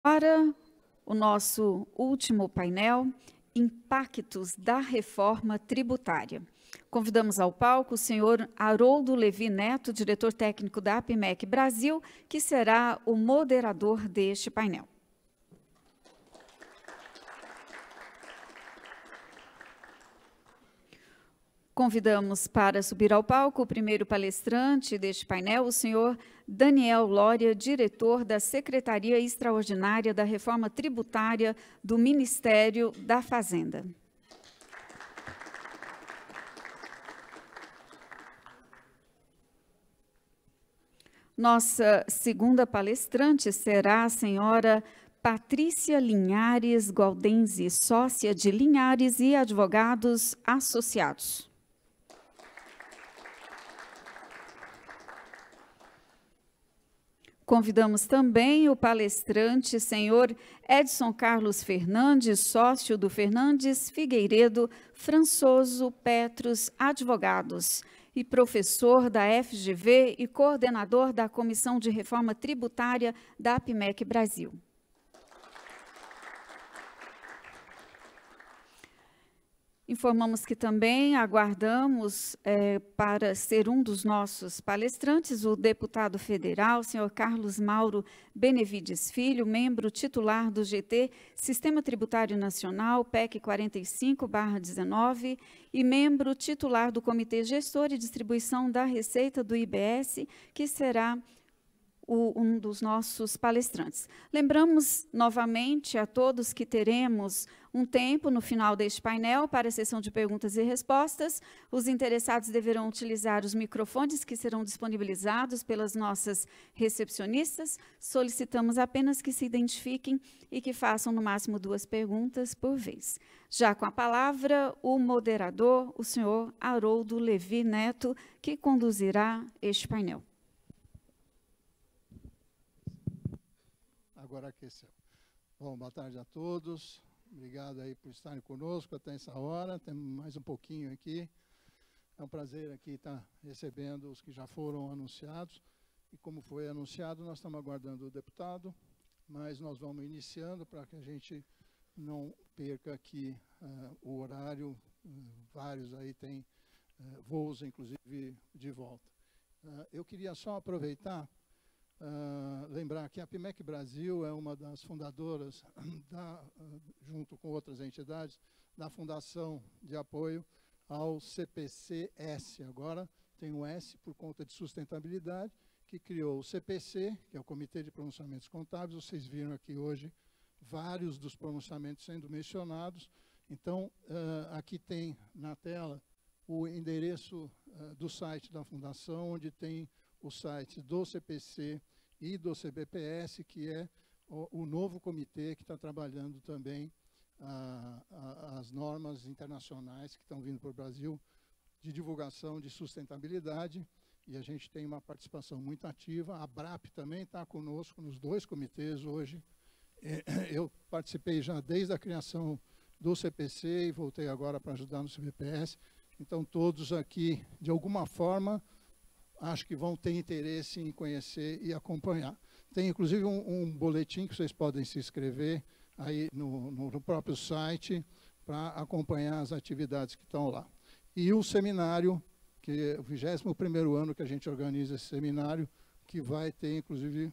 Para o nosso último painel, Impactos da Reforma Tributária. Convidamos ao palco o senhor Haroldo Levi Neto, diretor técnico da APIMEC Brasil, que será o moderador deste painel. Convidamos para subir ao palco o primeiro palestrante deste painel, o senhor Daniel Lória, diretor da Secretaria Extraordinária da Reforma Tributária do Ministério da Fazenda. Nossa segunda palestrante será a senhora Patrícia Linhares Gualdenzi, sócia de Linhares e Advogados Associados. Convidamos também o palestrante, senhor Edson Carlos Fernandes, sócio do Fernandes Figueiredo Françoso Petros Advogados e professor da FGV e coordenador da Comissão de Reforma Tributária da APIMEC Brasil. Informamos que também aguardamos para ser um dos nossos palestrantes o deputado federal, senhor Carlos Mauro Benevides Filho, membro titular do GT Sistema Tributário Nacional, PEC 45/19, e membro titular do Comitê Gestor e Distribuição da Receita do IBS, que será um dos nossos palestrantes. Lembramos novamente a todos que teremos um tempo no final deste painel para a sessão de perguntas e respostas. Os interessados deverão utilizar os microfones que serão disponibilizados pelas nossas recepcionistas. Solicitamos apenas que se identifiquem e que façam no máximo 2 perguntas por vez. Já com a palavra, o moderador, o senhor Haroldo Levi Neto, que conduzirá este painel. Agora aqueceu. Bom, boa tarde a todos. Obrigado aí por estarem conosco até essa hora. Temos mais um pouquinho aqui. É um prazer aqui estar recebendo os que já foram anunciados. E como foi anunciado, nós estamos aguardando o deputado, mas nós vamos iniciando para que a gente não perca aqui o horário. Vários aí têm voos, inclusive, de volta. Eu queria só aproveitar lembrar que a APIMEC Brasil é uma das fundadoras, junto com outras entidades, da Fundação de Apoio ao CPC-S. Agora tem o S por conta de sustentabilidade, que criou o CPC, que é o Comitê de Pronunciamentos Contábeis. Vocês viram aqui hoje vários dos pronunciamentos sendo mencionados. Então, aqui tem na tela o endereço do site da Fundação, onde tem o site do CPC e do CBPS, que é o novo comitê que está trabalhando também as normas internacionais que estão vindo para o Brasil de divulgação de sustentabilidade, e a gente tem uma participação muito ativa. A ABRAP também está conosco nos 2 comitês hoje. Eu participei já desde a criação do CPC e voltei agora para ajudar no CBPS. Então, todos aqui, de alguma forma, acho que vão ter interesse em conhecer e acompanhar. Tem, inclusive, um boletim que vocês podem se inscrever aí no próprio site para acompanhar as atividades que estão lá. E o seminário, que é o 21º ano que a gente organiza esse seminário, que vai ter, inclusive,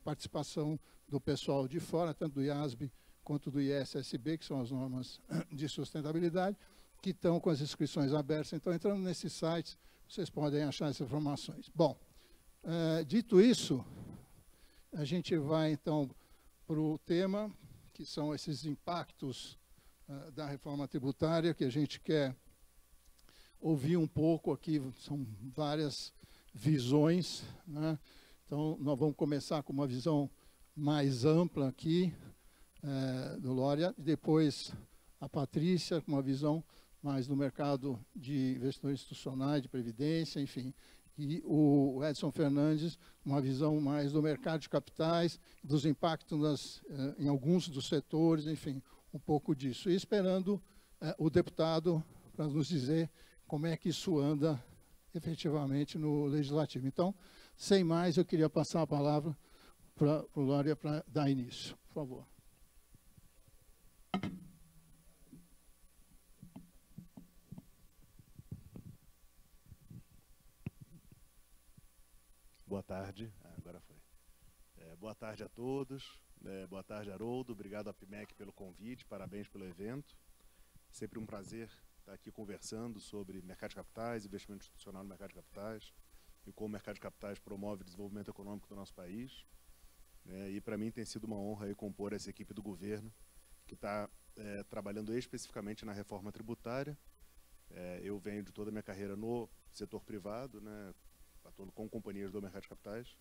participação do pessoal de fora, tanto do IASB quanto do ISSB, que são as normas de sustentabilidade, que estão com as inscrições abertas. Então, entrando nesses sites, vocês podem achar essas informações. Bom, dito isso, a gente vai, então, para o tema, que são esses impactos da reforma tributária, que a gente quer ouvir um pouco aqui. São várias visões, né? Então, nós vamos começar com uma visão mais ampla aqui, do Lória, e depois a Patrícia, com uma visão mais do mercado de investimentos institucionais, de previdência, enfim. E o Edson Fernandes, uma visão mais do mercado de capitais, dos impactos em alguns dos setores, enfim, um pouco disso. E esperando o deputado para nos dizer como é que isso anda efetivamente no Legislativo. Então, sem mais, eu queria passar a palavra para o Lória para dar início. por favor. Boa tarde. Agora foi. Boa tarde a todos. Boa tarde, Haroldo. Obrigado à PMEC pelo convite. Parabéns pelo evento. Sempre um prazer estar aqui conversando sobre mercado de capitais, investimento institucional no mercado de capitais e como o mercado de capitais promove o desenvolvimento econômico do nosso país. E para mim tem sido uma honra aí compor essa equipe do governo que está trabalhando especificamente na reforma tributária. Eu venho de toda a minha carreira no setor privado, né, atuando com companhias do mercado de capitais,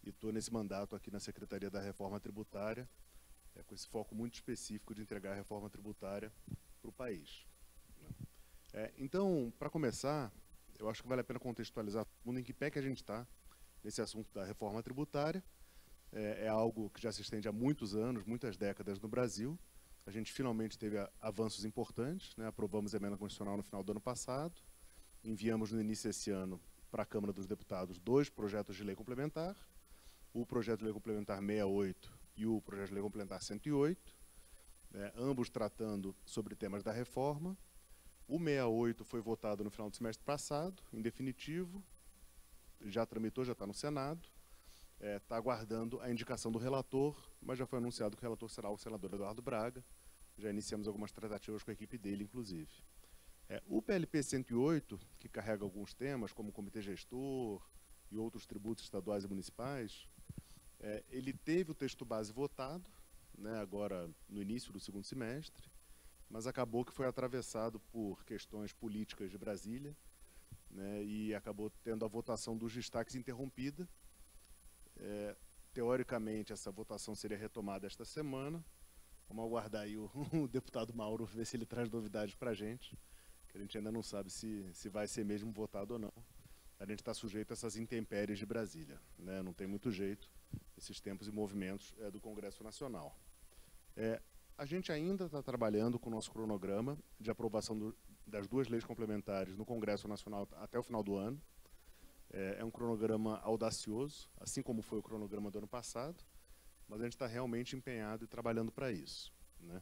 e estou nesse mandato aqui na Secretaria da Reforma Tributária, com esse foco muito específico de entregar a reforma tributária para o país. Então, para começar, eu acho que vale a pena contextualizar todo mundo em que pé que a gente está nesse assunto da reforma tributária. É algo que já se estende há muitos anos, muitas décadas no Brasil. A gente finalmente teve avanços importantes, né? Aprovamos a emenda constitucional no final do ano passado, enviamos no início desse ano para a Câmara dos Deputados 2 projetos de lei complementar, o projeto de lei complementar 68 e o projeto de lei complementar 108, ambos tratando sobre temas da reforma. O 68 foi votado no final do semestre passado, em definitivo, já tramitou, já está no Senado, está aguardando a indicação do relator, mas já foi anunciado que o relator será o senador Eduardo Braga. Já iniciamos algumas tratativas com a equipe dele, inclusive. O PLP 108, que carrega alguns temas, como o comitê gestor e outros tributos estaduais e municipais, ele teve o texto base votado, né, agora no início do segundo semestre, mas acabou que foi atravessado por questões políticas de Brasília, né, e acabou tendo a votação dos destaques interrompida. Teoricamente, essa votação seria retomada esta semana. Vamos aguardar aí o deputado Mauro, ver se ele traz novidades para a gente gente ainda não sabe se vai ser mesmo votado ou não. A gente está sujeito a essas intempéries de Brasília, né? Não tem muito jeito, esses tempos e movimentos do Congresso Nacional. A gente ainda está trabalhando com o nosso cronograma de aprovação das 2 leis complementares no Congresso Nacional até o final do ano. É um cronograma audacioso, assim como foi o cronograma do ano passado, mas a gente está realmente empenhado e trabalhando para isso, né?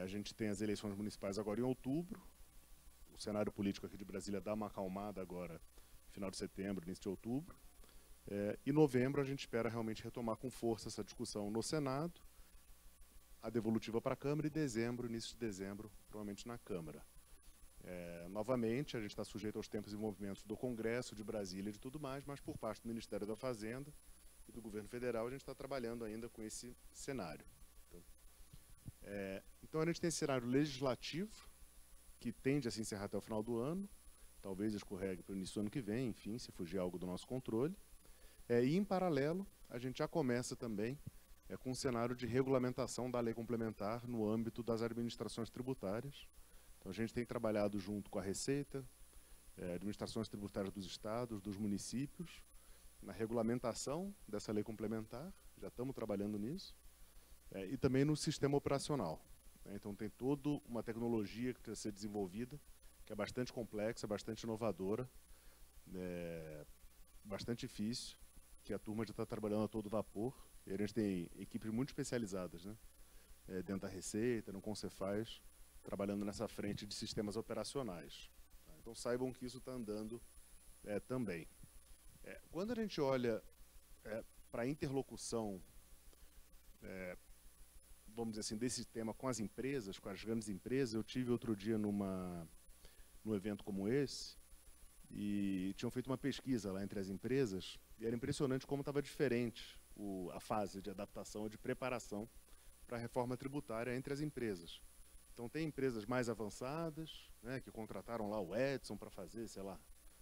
A gente tem as eleições municipais agora em outubro, o cenário político aqui de Brasília dá uma acalmada agora, final de setembro, início de outubro. Em novembro a gente espera realmente retomar com força essa discussão no Senado, a devolutiva para a Câmara, e dezembro, início de dezembro, provavelmente na Câmara. Novamente, a gente está sujeito aos tempos e movimentos do Congresso, de Brasília e de tudo mais, mas por parte do Ministério da Fazenda e do Governo Federal, a gente está trabalhando ainda com esse cenário. Então, a gente tem esse cenário legislativo, que tende a se encerrar até o final do ano, talvez escorregue para o início do ano que vem, enfim, se fugir algo do nosso controle. E, em paralelo, a gente já começa também com um cenário de regulamentação da lei complementar no âmbito das administrações tributárias. Então, a gente tem trabalhado junto com a Receita, administrações tributárias dos estados, dos municípios, na regulamentação dessa lei complementar, já estamos trabalhando nisso, e também no sistema operacional. Então, tem toda uma tecnologia que precisa ser desenvolvida, que é bastante complexa, bastante inovadora, bastante difícil, que a turma já está trabalhando a todo vapor, e a gente tem equipes muito especializadas, né, dentro da Receita, no Concefaz, trabalhando nessa frente de sistemas operacionais. Então, saibam que isso está andando também. Quando a gente olha para a interlocução, vamos dizer assim, desse tema com as empresas, com as grandes empresas, eu tive outro dia num evento como esse, e tinham feito uma pesquisa lá entre as empresas, e era impressionante como estava diferente a fase de adaptação e de preparação para a reforma tributária entre as empresas. Então, tem empresas mais avançadas, né, que contrataram lá o Edson para fazer, sei lá,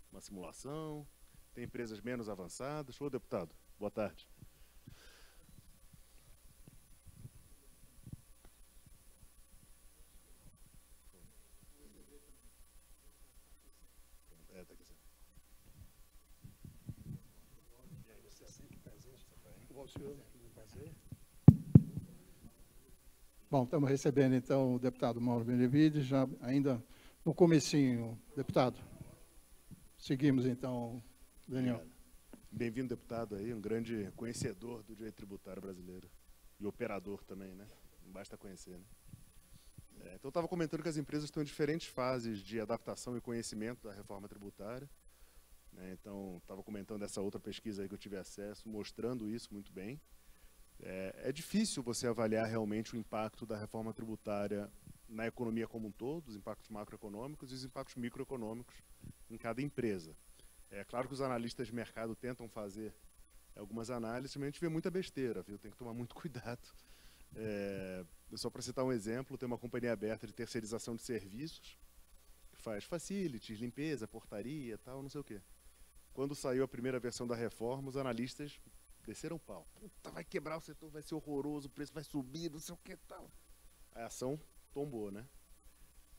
uma simulação. Tem empresas menos avançadas. Ô, deputado, boa tarde. Tá aqui. E aí, você sempre presente também. Igual o senhor, prazer. Bom, estamos recebendo, então, o deputado Mauro Benevides, já ainda no comecinho. Deputado, seguimos, então, Daniel. Bem-vindo, deputado, aí, um grande conhecedor do direito tributário brasileiro. e operador também, né? Não basta conhecer, né? Então, eu estava comentando que as empresas estão em diferentes fases de adaptação e conhecimento da reforma tributária, né? Então, estava comentando essa outra pesquisa aí que eu tive acesso, mostrando isso muito bem. É difícil você avaliar realmente o impacto da reforma tributária na economia como um todo, os impactos macroeconômicos e os impactos microeconômicos em cada empresa. É claro que os analistas de mercado tentam fazer algumas análises, mas a gente vê muita besteira, viu? Tem que tomar muito cuidado. Só para citar um exemplo, tem uma companhia aberta de terceirização de serviços, que faz facilities, limpeza, portaria, tal, não sei o quê. Quando saiu a primeira versão da reforma, os analistas desceram o pau. Puta, vai quebrar o setor, vai ser horroroso, o preço vai subir, não sei o que tal. A ação tombou, né?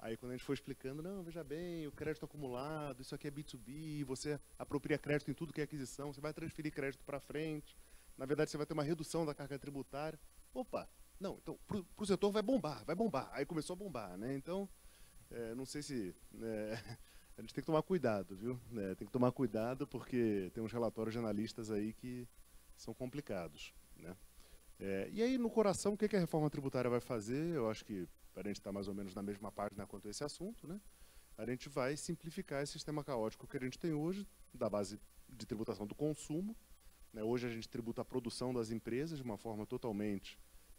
Aí quando a gente foi explicando, não, veja bem, o crédito acumulado, isso aqui é B2B, você apropria crédito em tudo que é aquisição, você vai transferir crédito para frente, na verdade você vai ter uma redução da carga tributária. Opa, não, então para o setor vai bombar. Aí começou a bombar, né? Então, não sei se... a gente tem que tomar cuidado, viu? Tem que tomar cuidado porque tem uns relatórios de analistas aí que são complicados, né? E aí, no coração, o que a reforma tributária vai fazer? Eu acho que, para a gente estar mais ou menos na mesma página quanto a esse assunto, né? A gente vai simplificar esse sistema caótico que a gente tem hoje, da base de tributação do consumo, né? Hoje a gente tributa a produção das empresas de uma forma totalmente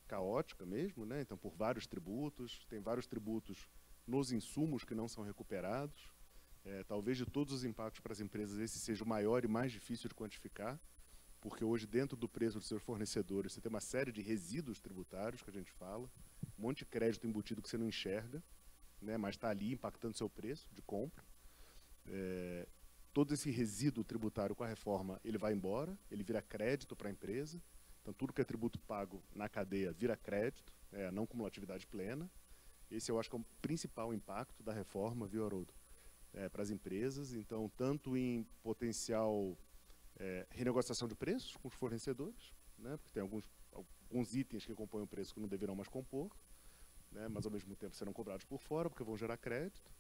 caótica mesmo, né? Então, por vários tributos, tem vários tributos nos insumos que não são recuperados. Talvez de todos os impactos para as empresas, esse seja o maior e mais difícil de quantificar, porque hoje, dentro do preço dos seus fornecedores, você tem uma série de resíduos tributários, que a gente fala, um monte de crédito embutido que você não enxerga, né, mas está ali impactando seu preço de compra. Todo esse resíduo tributário com a reforma, ele vai embora, ele vira crédito para a empresa, então tudo que é tributo pago na cadeia vira crédito, a não cumulatividade plena. Esse eu acho que é o principal impacto da reforma, viu, Haroldo? Para as empresas, então, tanto em potencial renegociação de preços com os fornecedores, né, porque tem alguns itens que compõem o preço que não deverão mais compor, né, mas ao mesmo tempo serão cobrados por fora, porque vão gerar crédito,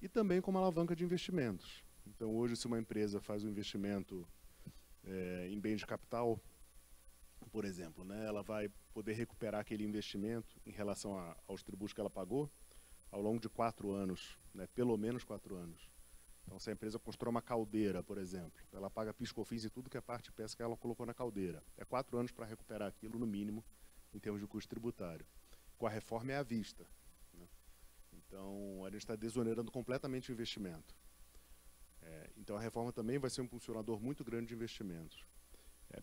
e também como alavanca de investimentos. Então, hoje, se uma empresa faz um investimento em bens de capital, por exemplo, né, ela vai poder recuperar aquele investimento em relação aos tributos que ela pagou ao longo de 4 anos, né, pelo menos 4 anos. Então, se a empresa constrói uma caldeira, por exemplo, ela paga PIS/COFINS e tudo que é parte de peça que ela colocou na caldeira. 4 anos para recuperar aquilo, no mínimo, em termos de custo tributário. Com a reforma é à vista, né? Então, a gente está desonerando completamente o investimento. Então, a reforma também vai ser um impulsionador muito grande de investimentos.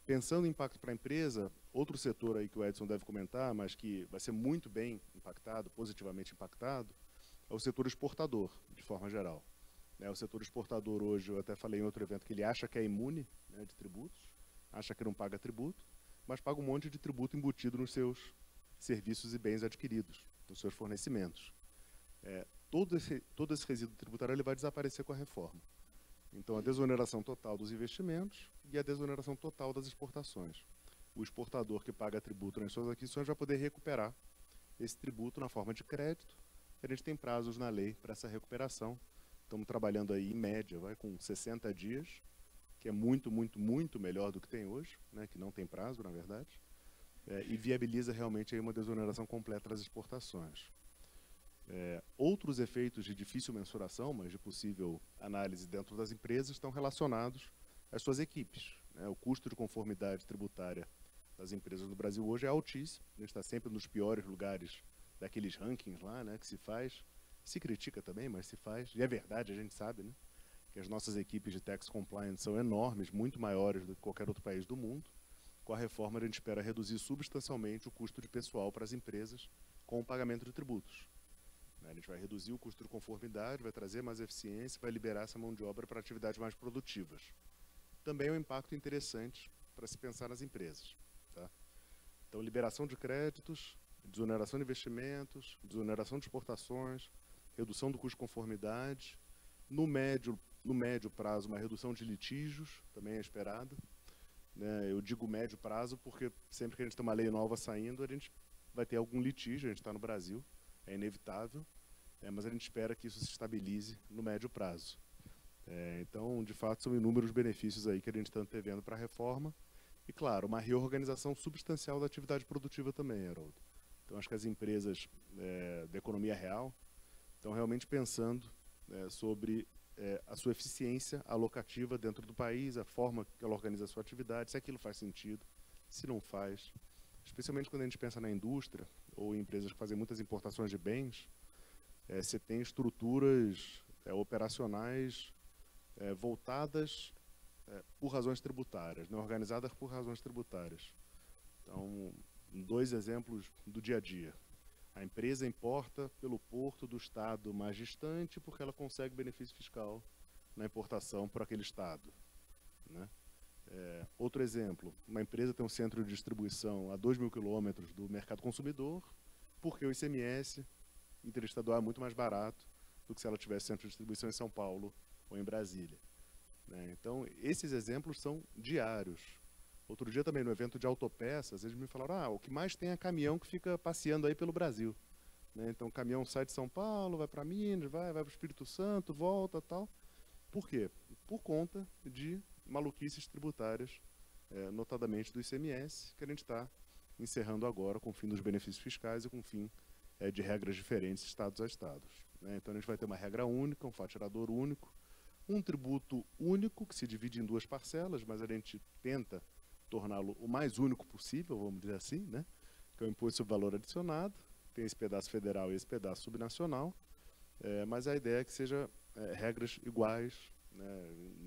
Pensando em impacto para a empresa, outro setor aí que o Edson deve comentar, mas que vai ser muito bem impactado, positivamente impactado, é o setor exportador, de forma geral. O setor exportador hoje, eu até falei em outro evento, que ele acha que é imune, né, de tributos, acha que não paga tributo, mas paga um monte de tributo embutido nos seus serviços e bens adquiridos, nos seus fornecimentos. Todo esse resíduo tributário ele vai desaparecer com a reforma. Então, a desoneração total dos investimentos e a desoneração total das exportações. O exportador que paga tributo nas suas aquisições vai poder recuperar esse tributo na forma de crédito. A gente tem prazos na lei para essa recuperação. Estamos trabalhando aí, em média, com 60 dias, que é muito, muito, muito melhor do que tem hoje, né, que não tem prazo, na verdade, e viabiliza realmente aí uma desoneração completa das exportações. Outros efeitos de difícil mensuração, mas de possível análise dentro das empresas, estão relacionados às suas equipes, né? O custo de conformidade tributária das empresas no Brasil hoje é altíssimo, a gente está sempre nos piores lugares daqueles rankings lá, né, que se critica também, mas se faz, e é verdade, a gente sabe, né, que as nossas equipes de tax compliance são enormes, muito maiores do que qualquer outro país do mundo. Com a reforma, a gente espera reduzir substancialmente o custo de pessoal para as empresas com o pagamento de tributos. A gente vai reduzir o custo de conformidade, vai trazer mais eficiência, vai liberar essa mão de obra para atividades mais produtivas. Também é um impacto interessante para se pensar nas empresas. Tá? Então, liberação de créditos, desoneração de investimentos, desoneração de exportações, redução do custo de conformidade. No médio prazo, uma redução de litígios, também é esperada. Eu digo médio prazo porque sempre que a gente tem uma lei nova saindo, a gente vai ter algum litígio, a gente está no Brasil, é inevitável, mas a gente espera que isso se estabilize no médio prazo. Então, de fato, são inúmeros benefícios aí que a gente está antevendo para a reforma E, claro, uma reorganização substancial da atividade produtiva também, Haroldo. Então, acho que as empresas da economia real estão realmente pensando sobre a sua eficiência alocativa dentro do país, a forma que ela organiza a sua atividade, se aquilo faz sentido, se não faz. Especialmente quando a gente pensa na indústria ou em empresas que fazem muitas importações de bens, você tem estruturas operacionais voltadas por razões tributárias, né, organizadas por razões tributárias. Então, 2 exemplos do dia a dia. A empresa importa pelo porto do estado mais distante porque ela consegue benefício fiscal na importação por aquele estado, né? Outro exemplo, uma empresa tem um centro de distribuição a 2.000 quilômetros do mercado consumidor porque o ICMS interestadual é muito mais barato do que se ela tivesse centro de distribuição em São Paulo ou em Brasília, né? Então, esses exemplos são diários. Outro dia também, no evento de autopeças, eles me falaram, o que mais tem é caminhão que fica passeando aí pelo Brasil, né? Então, o caminhão sai de São Paulo, vai para Minas, vai para o Espírito Santo, volta, tal. Por quê? Por conta de maluquices tributárias, notadamente do ICMS, que a gente está encerrando agora com o fim dos benefícios fiscais e com o fim de regras diferentes estados a estados, né? Então, a gente vai ter uma regra única, um faturador único, um tributo único, que se divide em 2 parcelas, mas a gente tenta torná-lo o mais único possível, vamos dizer assim, né? Que é o imposto sobre valor adicionado, tem esse pedaço federal e esse pedaço subnacional, mas a ideia é que seja regras iguais, né?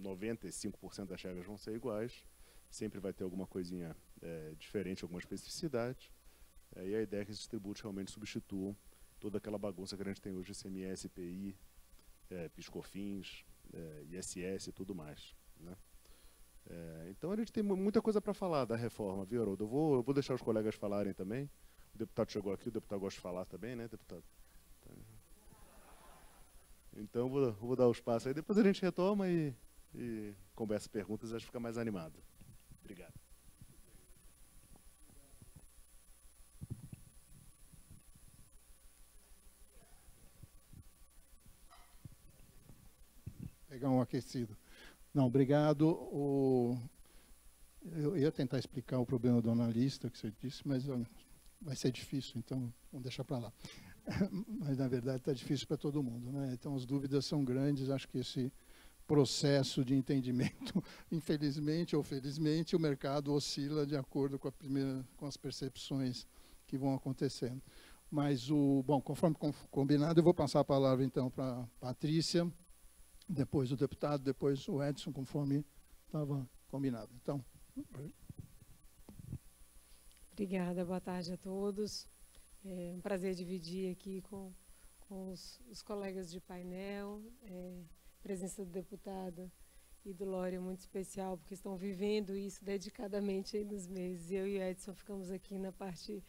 95% das regras vão ser iguais, sempre vai ter alguma coisinha diferente, alguma especificidade, e a ideia é que esses tributos realmente substituam toda aquela bagunça que a gente tem hoje, ICMS, IPI, PIS/COFINS, ISS e tudo mais, né? Então a gente tem muita coisa para falar da reforma, viu, Haroldo? Eu vou deixar os colegas falarem também. O deputado chegou aqui, o deputado gosta de falar também, né, deputado? Então vou dar o espaço aí, depois a gente retoma e conversa perguntas, acho que fica mais animado. Obrigado. Pegar um aquecido. Não, obrigado. Eu ia tentar explicar o problema do analista que você disse, mas vai ser difícil, então vamos deixar para lá. Mas, na verdade, está difícil para todo mundo, né? Então, as dúvidas são grandes. Acho que esse processo de entendimento, infelizmente ou felizmente, o mercado oscila de acordo com as percepções que vão acontecendo. Mas, bom, conforme combinado, eu vou passar a palavra, então, para a Patrícia, depois o deputado, depois o Edson, conforme estava combinado. Então, obrigada, boa tarde a todos. É um prazer dividir aqui com os colegas de painel, presença do deputado e do Lória muito especial, porque estão vivendo isso dedicadamente aí nos meses. Eu e o Edson ficamos aqui na parte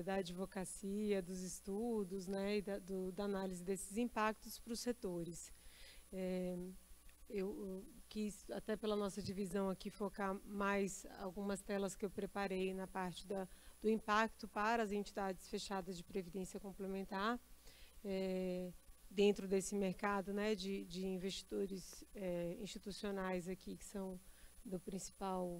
da advocacia, dos estudos, né, e da análise desses impactos para os setores. Eu quis, até pela nossa divisão aqui, focar mais algumas telas que eu preparei na parte do impacto para as entidades fechadas de previdência complementar, dentro desse mercado, né, de investidores institucionais aqui, que são do principal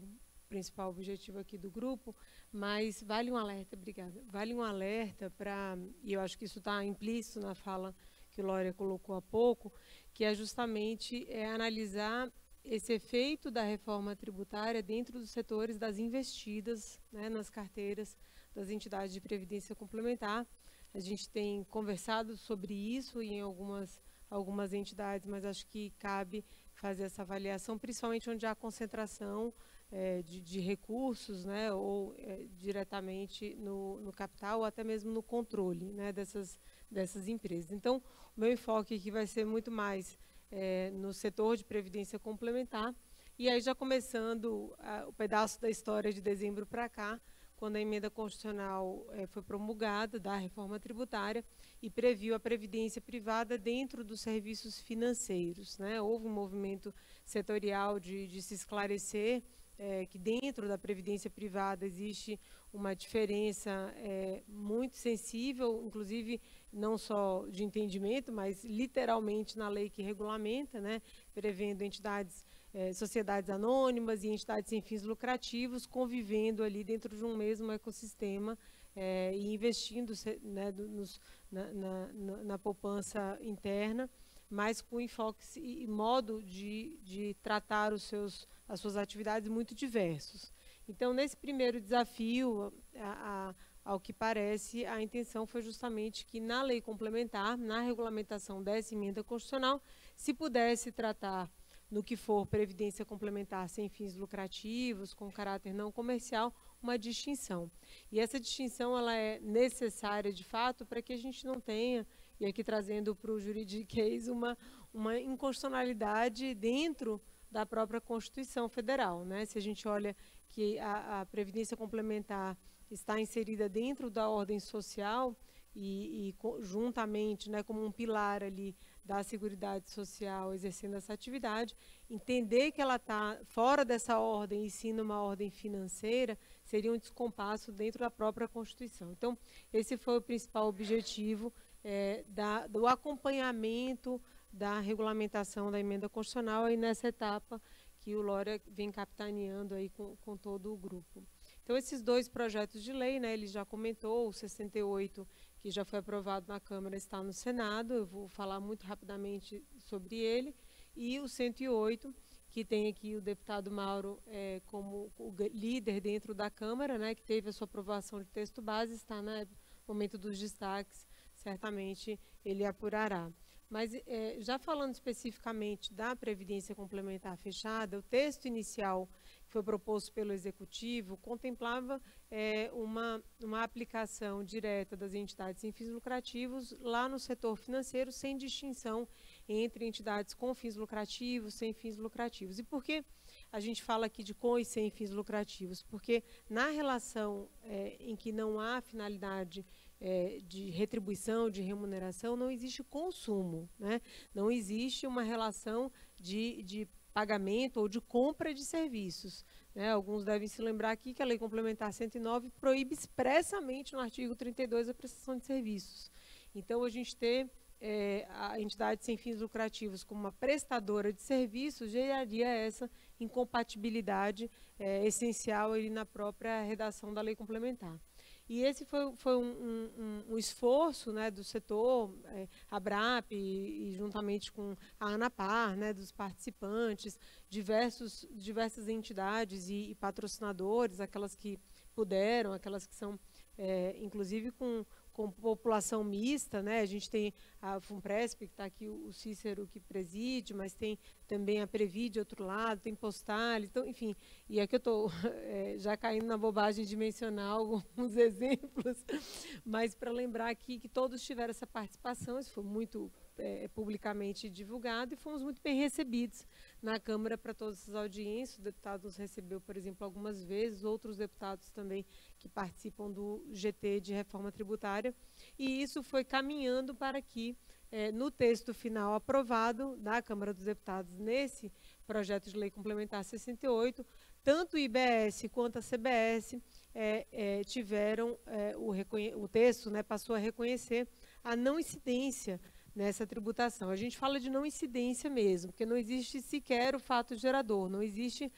objetivo aqui do grupo, mas vale um alerta, obrigada, vale um alerta para, e eu acho que isso está implícito na fala que o Lória colocou há pouco, que é justamente analisar esse efeito da reforma tributária dentro dos setores das investidas, né, nas carteiras das entidades de previdência complementar. A gente tem conversado sobre isso em algumas entidades, mas acho que cabe fazer essa avaliação, principalmente onde há concentração de recursos, né, ou diretamente no capital, ou até mesmo no controle, né, dessas empresas. Então, o meu enfoque aqui vai ser muito mais no setor de previdência complementar, e aí já começando o pedaço da história de dezembro para cá, quando a emenda constitucional foi promulgada da reforma tributária e previu a previdência privada dentro dos serviços financeiros, né? Houve um movimento setorial de se esclarecer que dentro da previdência privada existe uma diferença muito sensível, inclusive não só de entendimento, mas literalmente na lei que regulamenta, né, prevendo entidades sociedades anônimas e entidades sem fins lucrativos convivendo ali dentro de um mesmo ecossistema e investindo, né, na poupança interna, mas com enfoque e modo de tratar as suas atividades muito diversos. Então, nesse primeiro desafio, ao que parece, a intenção foi justamente que na lei complementar, na regulamentação dessa emenda constitucional, se pudesse tratar no que for previdência complementar sem fins lucrativos, com caráter não comercial, uma distinção. E essa distinção ela é necessária, de fato, para que a gente não tenha, e aqui trazendo para o juridiquês, uma inconstitucionalidade dentro da própria Constituição Federal, né? Se a gente olha que a previdência complementar está inserida dentro da ordem social e juntamente, né, como um pilar ali da Seguridade Social exercendo essa atividade, entender que ela está fora dessa ordem e sim numa ordem financeira seria um descompasso dentro da própria Constituição. Então, esse foi o principal objetivo do acompanhamento da regulamentação da emenda constitucional aí nessa etapa que o Lória vem capitaneando aí com todo o grupo. Então, esses dois projetos de lei, né, ele já comentou, o 68, que já foi aprovado na Câmara, está no Senado, eu vou falar muito rapidamente sobre ele, e o 108, que tem aqui o deputado Mauro como o líder dentro da Câmara, né, que teve a sua aprovação de texto base, está no momento dos destaques, certamente ele apurará. Mas, já falando especificamente da Previdência Complementar Fechada, o texto inicial que foi proposto pelo Executivo contemplava uma aplicação direta das entidades sem fins lucrativos lá no setor financeiro, sem distinção entre entidades com fins lucrativos, sem fins lucrativos. E por que a gente fala aqui de com e sem fins lucrativos? Porque na relação em que não há finalidade de retribuição, de remuneração, não existe consumo, né? Não existe uma relação de pagamento ou de compra de serviços, né? Alguns devem se lembrar aqui que a Lei Complementar 109 proíbe expressamente no artigo 32 a prestação de serviços. Então, a gente ter a entidade sem fins lucrativos como uma prestadora de serviços geraria essa incompatibilidade essencial ali na própria redação da Lei Complementar. E esse foi um esforço, né, do setor, ABRAP, e juntamente com a ANAPAR, né, dos participantes, diversas entidades e patrocinadores, aquelas que puderam, aquelas que são, inclusive, com população mista, né? A gente tem a FUNPRESP, que está aqui o Cícero que preside, mas tem também a Previ de outro lado, tem Postale, então, enfim, e aqui eu estou já caindo na bobagem de mencionar alguns exemplos, mas para lembrar aqui que todos tiveram essa participação, isso foi muito publicamente divulgado e fomos muito bem recebidos na Câmara para todas essas audiências. O deputado nos recebeu, por exemplo, algumas vezes, outros deputados também que participam do GT de reforma tributária, e isso foi caminhando para que, no texto final aprovado da Câmara dos Deputados, nesse projeto de lei complementar 68, tanto o IBS quanto a CBS tiveram, o texto, né, passou a reconhecer a não incidência nessa tributação. A gente fala de não incidência mesmo, porque não existe sequer o fato gerador, não existe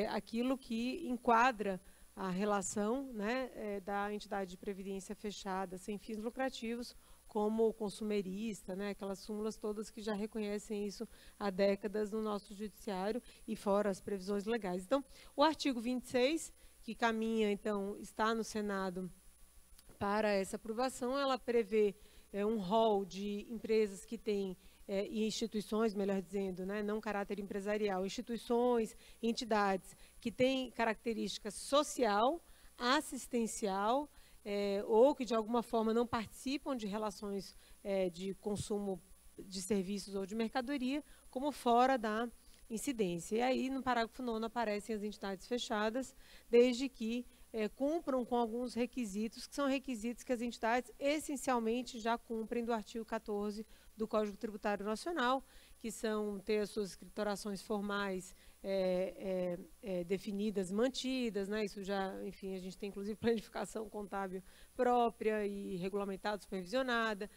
aquilo que enquadra a relação, né, da entidade de previdência fechada sem fins lucrativos como consumerista, né, aquelas súmulas todas que já reconhecem isso há décadas no nosso judiciário e fora as previsões legais. Então, o artigo 26, que caminha, então, está no Senado para essa aprovação, ela prevê um rol de empresas que têm, e instituições, melhor dizendo, né, não caráter empresarial, instituições, entidades que têm característica social, assistencial, ou que de alguma forma não participam de relações de consumo de serviços ou de mercadoria, como fora da incidência. E aí, no parágrafo 9º, aparecem as entidades fechadas, desde que cumpram com alguns requisitos, que são requisitos que as entidades essencialmente já cumprem do artigo 14 do Código Tributário Nacional, que são ter as suas escriturações formais definidas, mantidas, né? Isso já, enfim, a gente tem inclusive planificação contábil própria e regulamentada, supervisionada,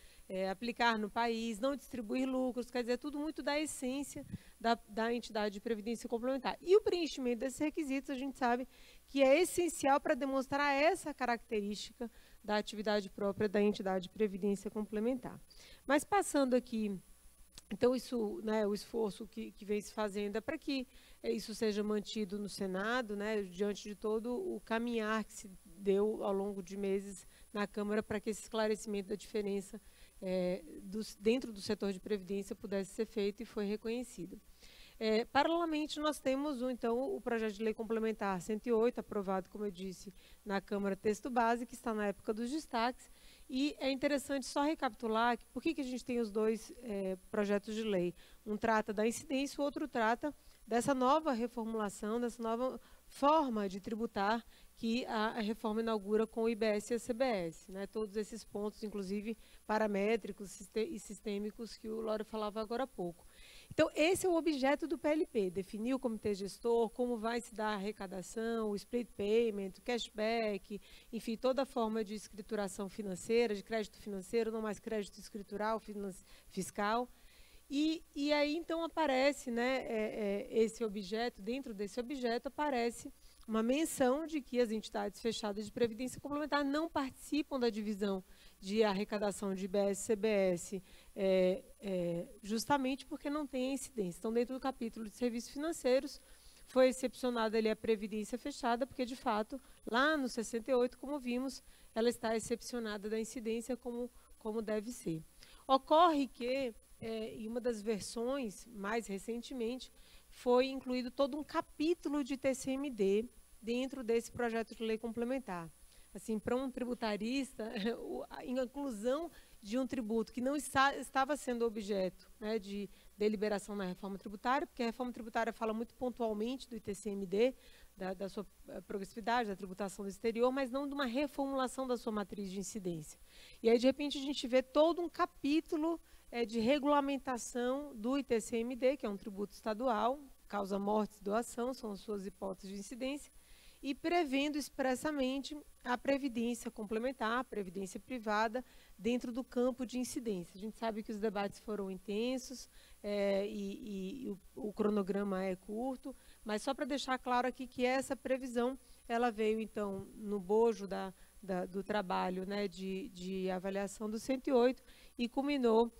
aplicar no país, não distribuir lucros, quer dizer, tudo muito da essência da entidade de previdência complementar. E o preenchimento desses requisitos, a gente sabe que é essencial para demonstrar essa característica da atividade própria da entidade de previdência complementar. Mas passando aqui, então, isso, né, o esforço que vem se fazendo é para que isso seja mantido no Senado, né, diante de todo o caminhar que se deu ao longo de meses na Câmara para que esse esclarecimento da diferença dentro do setor de previdência pudesse ser feito e foi reconhecido. Paralelamente, nós temos, então, o projeto de lei complementar 108, aprovado, como eu disse, na Câmara texto base, que está na época dos destaques, e é interessante só recapitular por que a gente tem os dois projetos de lei. Um trata da incidência, o outro trata dessa nova reformulação, dessa nova forma de tributar que a reforma inaugura com o IBS e a CBS. Né? Todos esses pontos, inclusive paramétricos e sistêmicos, que o Lauro falava agora há pouco. Então, esse é o objeto do PLP, definir o comitê gestor, como vai se dar a arrecadação, o split payment, o cashback, enfim, toda forma de escrituração financeira, de crédito financeiro, não mais crédito escritural, fiscal. E aí, então, aparece, né, esse objeto, dentro desse objeto, aparece uma menção de que as entidades fechadas de previdência complementar não participam da divisão de arrecadação de IBS e CBS, justamente porque não tem incidência. Então, dentro do capítulo de serviços financeiros, foi excepcionada ali a previdência fechada, porque, de fato, lá no 68, como vimos, ela está excepcionada da incidência como deve ser. Ocorre que, em uma das versões, mais recentemente, foi incluído todo um capítulo de TCMD dentro desse projeto de lei complementar. Assim, para um tributarista, a inclusão de um tributo que não estava sendo objeto, né, de deliberação na reforma tributária, porque a reforma tributária fala muito pontualmente do ITCMD, da sua progressividade, da tributação do exterior, mas não de uma reformulação da sua matriz de incidência. E aí, de repente, a gente vê todo um capítulo de regulamentação do ITCMD, que é um tributo estadual, causa morte e doação, são as suas hipóteses de incidência, e prevendo expressamente a previdência complementar, a previdência privada, dentro do campo de incidência. A gente sabe que os debates foram intensos e o cronograma é curto, mas só para deixar claro aqui que essa previsão ela veio, então, no bojo do trabalho, né, de avaliação do 108 e culminou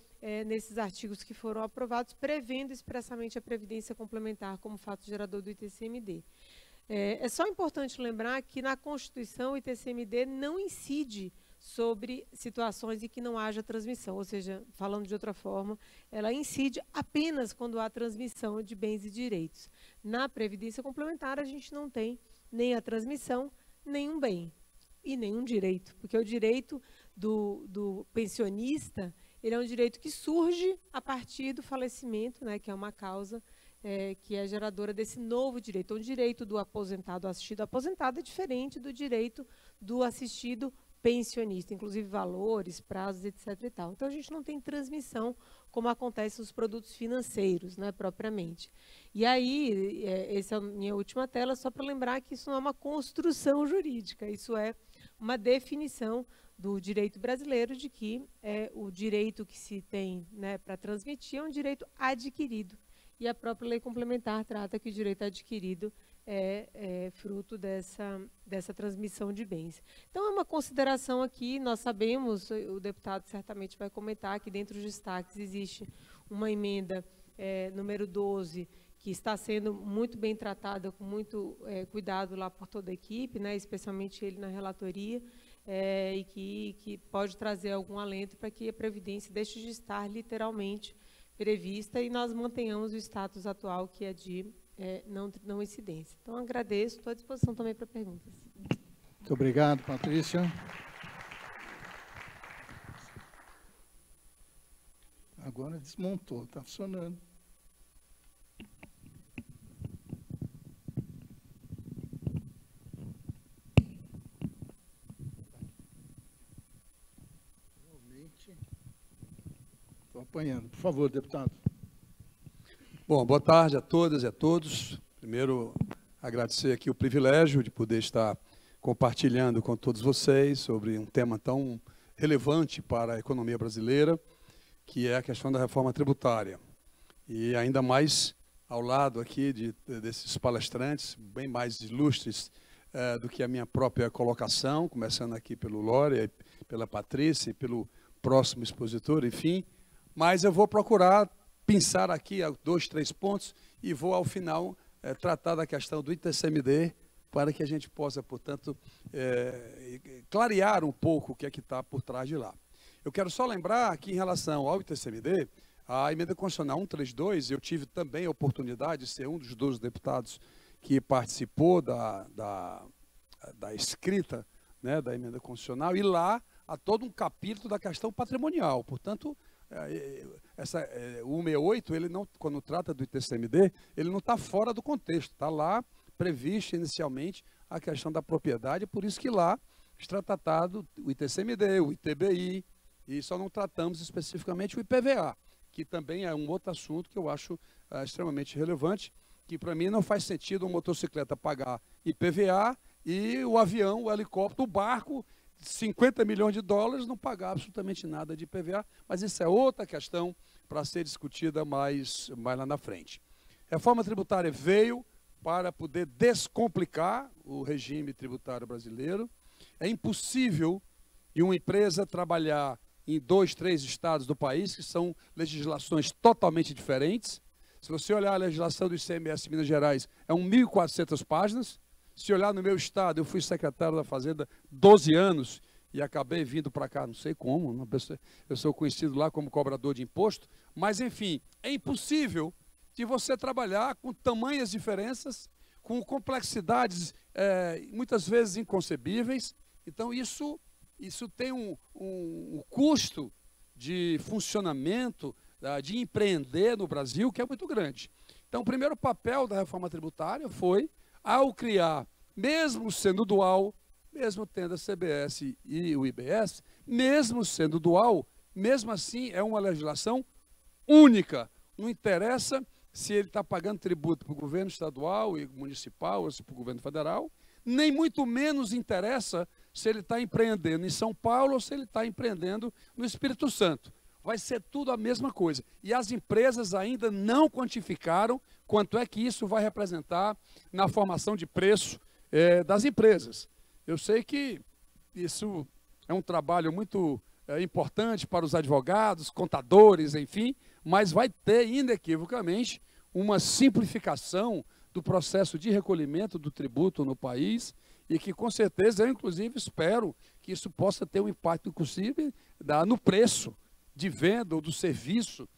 nesses artigos que foram aprovados, prevendo expressamente a previdência complementar como fato gerador do ITCMD. É só importante lembrar que na Constituição o ITCMD não incide sobre situações em que não haja transmissão, ou seja, falando de outra forma, ela incide apenas quando há transmissão de bens e direitos. Na Previdência Complementar a gente não tem nem a transmissão, nem um bem e nem um direito, porque o direito do pensionista ele é um direito que surge a partir do falecimento, né, que é uma causa que é geradora desse novo direito. Então, o direito do aposentado assistido aposentado é diferente do direito do assistido pensionista, inclusive valores, prazos, etc. e tal. Então, a gente não tem transmissão como acontece nos produtos financeiros, né, propriamente. E aí, essa é a minha última tela, só para lembrar que isso não é uma construção jurídica, isso é uma definição do direito brasileiro de que o direito que se tem, né, para transmitir é um direito adquirido. E a própria lei complementar trata que o direito adquirido é fruto dessa transmissão de bens. Então, é uma consideração aqui, nós sabemos, o deputado certamente vai comentar, que dentro dos destaques existe uma emenda número 12, que está sendo muito bem tratada, com muito cuidado lá por toda a equipe, né, especialmente ele na relatoria, e que pode trazer algum alento para que a Previdência deixe de estar literalmente prevista e nós mantenhamos o status atual, que é de não incidência. Então, agradeço, estou à disposição também para perguntas. Muito obrigado, Patrícia. Agora desmontou, está funcionando. Estou apanhando. Por favor, deputado. Bom, boa tarde a todas e a todos. Em Primeiro, agradecer aqui o privilégio de poder estar compartilhando com todos vocês sobre um tema tão relevante para a economia brasileira, que é a questão da reforma tributária. E ainda mais ao lado aqui desses palestrantes, bem mais ilustres do que a minha própria colocação, começando aqui pelo Lória, pela Patrícia e pelo próximo expositor, enfim. Mas eu vou procurar pensar aqui 2, 3 pontos e vou, ao final, tratar da questão do ITCMD, para que a gente possa, portanto, clarear um pouco o que é que está por trás de lá. Eu quero só lembrar que, em relação ao ITCMD, a emenda constitucional 132, eu tive também a oportunidade de ser um dos 12 deputados que participou da escrita, né, da emenda constitucional, e lá há todo um capítulo da questão patrimonial. Portanto, o 168, ele não, quando trata do ITCMD, ele não está fora do contexto, está lá previsto inicialmente a questão da propriedade, por isso que lá está tratado o ITCMD, o ITBI, e só não tratamos especificamente o IPVA, que também é um outro assunto que eu acho extremamente relevante, que para mim não faz sentido uma motocicleta pagar IPVA e o avião, o helicóptero, o barco, 50 milhões de dólares, não pagar absolutamente nada de IPVA, mas isso é outra questão para ser discutida mais lá na frente. Reforma tributária veio para poder descomplicar o regime tributário brasileiro. É impossível de uma empresa trabalhar em 2, 3 estados do país, que são legislações totalmente diferentes. Se você olhar a legislação do ICMS de Minas Gerais, é 1.400 páginas. Se olhar no meu estado, eu fui secretário da Fazenda 12 anos e acabei vindo para cá, não sei como, eu sou conhecido lá como cobrador de imposto, mas, enfim, é impossível de você trabalhar com tamanhas diferenças, com complexidades muitas vezes inconcebíveis. Então, isso tem um custo de funcionamento, de empreender no Brasil, que é muito grande. Então, o primeiro papel da reforma tributária foi, ao criar, mesmo sendo dual, mesmo tendo a CBS e o IBS, mesmo sendo dual, mesmo assim é uma legislação única. Não interessa se ele está pagando tributo para o governo estadual e municipal, ou se para o governo federal, nem muito menos interessa se ele está empreendendo em São Paulo ou se ele está empreendendo no Espírito Santo. Vai ser tudo a mesma coisa. E as empresas ainda não quantificaram quanto é que isso vai representar na formação de preço das empresas. Eu sei que isso é um trabalho muito importante para os advogados, contadores, enfim, mas vai ter, inequivocamente, uma simplificação do processo de recolhimento do tributo no país e que, com certeza, eu, inclusive, espero que isso possa ter um impacto, inclusive, no preço de venda ou do serviço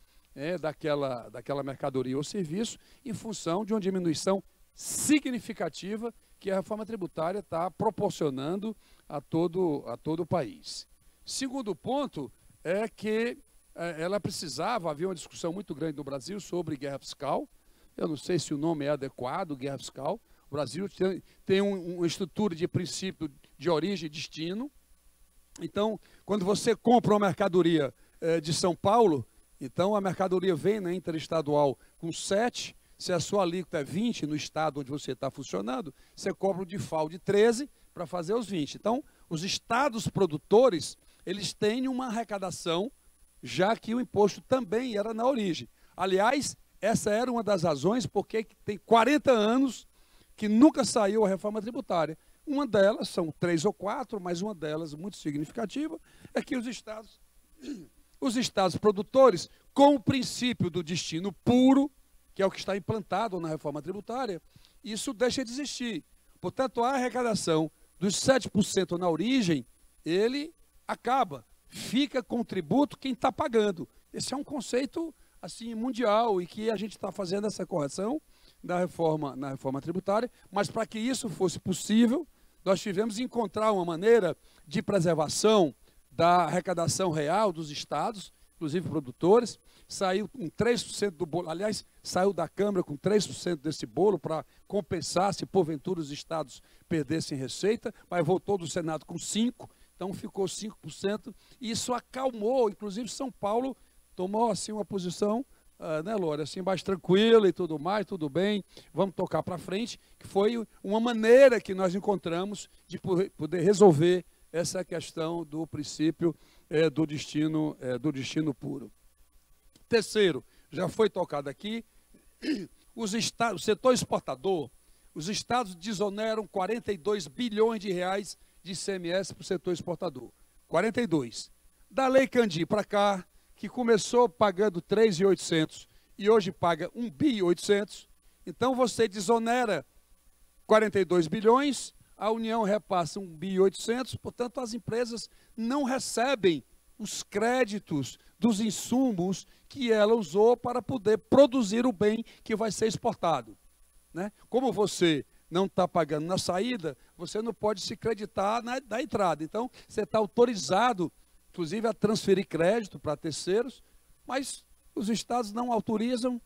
daquela mercadoria ou serviço, em função de uma diminuição significativa que a reforma tributária está proporcionando a todo o país. Segundo ponto é que ela precisava, havia uma discussão muito grande no Brasil sobre guerra fiscal. Eu não sei se o nome é adequado, guerra fiscal. O Brasil tem uma estrutura de princípio de origem e destino. Então, quando você compra uma mercadoria de São Paulo, então a mercadoria vem na interestadual com 7, se a sua alíquota é 20 no estado onde você está funcionando, você cobra o DIFAL de 13 para fazer os 20. Então, os estados produtores, eles têm uma arrecadação, já que o imposto também era na origem. Aliás, essa era uma das razões porque tem 40 anos que nunca saiu a reforma tributária. Uma delas, são 3 ou 4, mas uma delas muito significativa, é que os estados produtores, com o princípio do destino puro, que é o que está implantado na reforma tributária, isso deixa de existir. Portanto, a arrecadação dos 7% na origem, ele acaba, fica com o tributo quem está pagando. Esse é um conceito assim, mundial e que a gente está fazendo essa correção na reforma tributária, mas para que isso fosse possível, nós tivemos que encontrar uma maneira de preservação da arrecadação real dos estados, inclusive produtores. Saiu com 3% do bolo, aliás, saiu da Câmara com 3% desse bolo para compensar se porventura os estados perdessem receita, mas voltou do Senado com 5%, então ficou 5%, e isso acalmou, inclusive São Paulo tomou assim uma posição né, Lore, assim, mais tranquila e tudo mais, tudo bem, vamos tocar para frente, que foi uma maneira que nós encontramos de poder resolver essa questão do princípio do destino puro. Terceiro, já foi tocado aqui, o setor exportador, os estados desoneram 42 bilhões de reais de ICMS para o setor exportador. 42. Da Lei Candir para cá, que começou pagando 3.800 e hoje paga 1.800, então você desonera 42 bilhões, a União repassa 1.800, portanto as empresas não recebem os créditos dos insumos que ela usou para poder produzir o bem que vai ser exportado, né? Como você não está pagando na saída, você não pode se creditar na entrada. Então, você está autorizado, inclusive, a transferir crédito para terceiros, mas os estados não autorizam,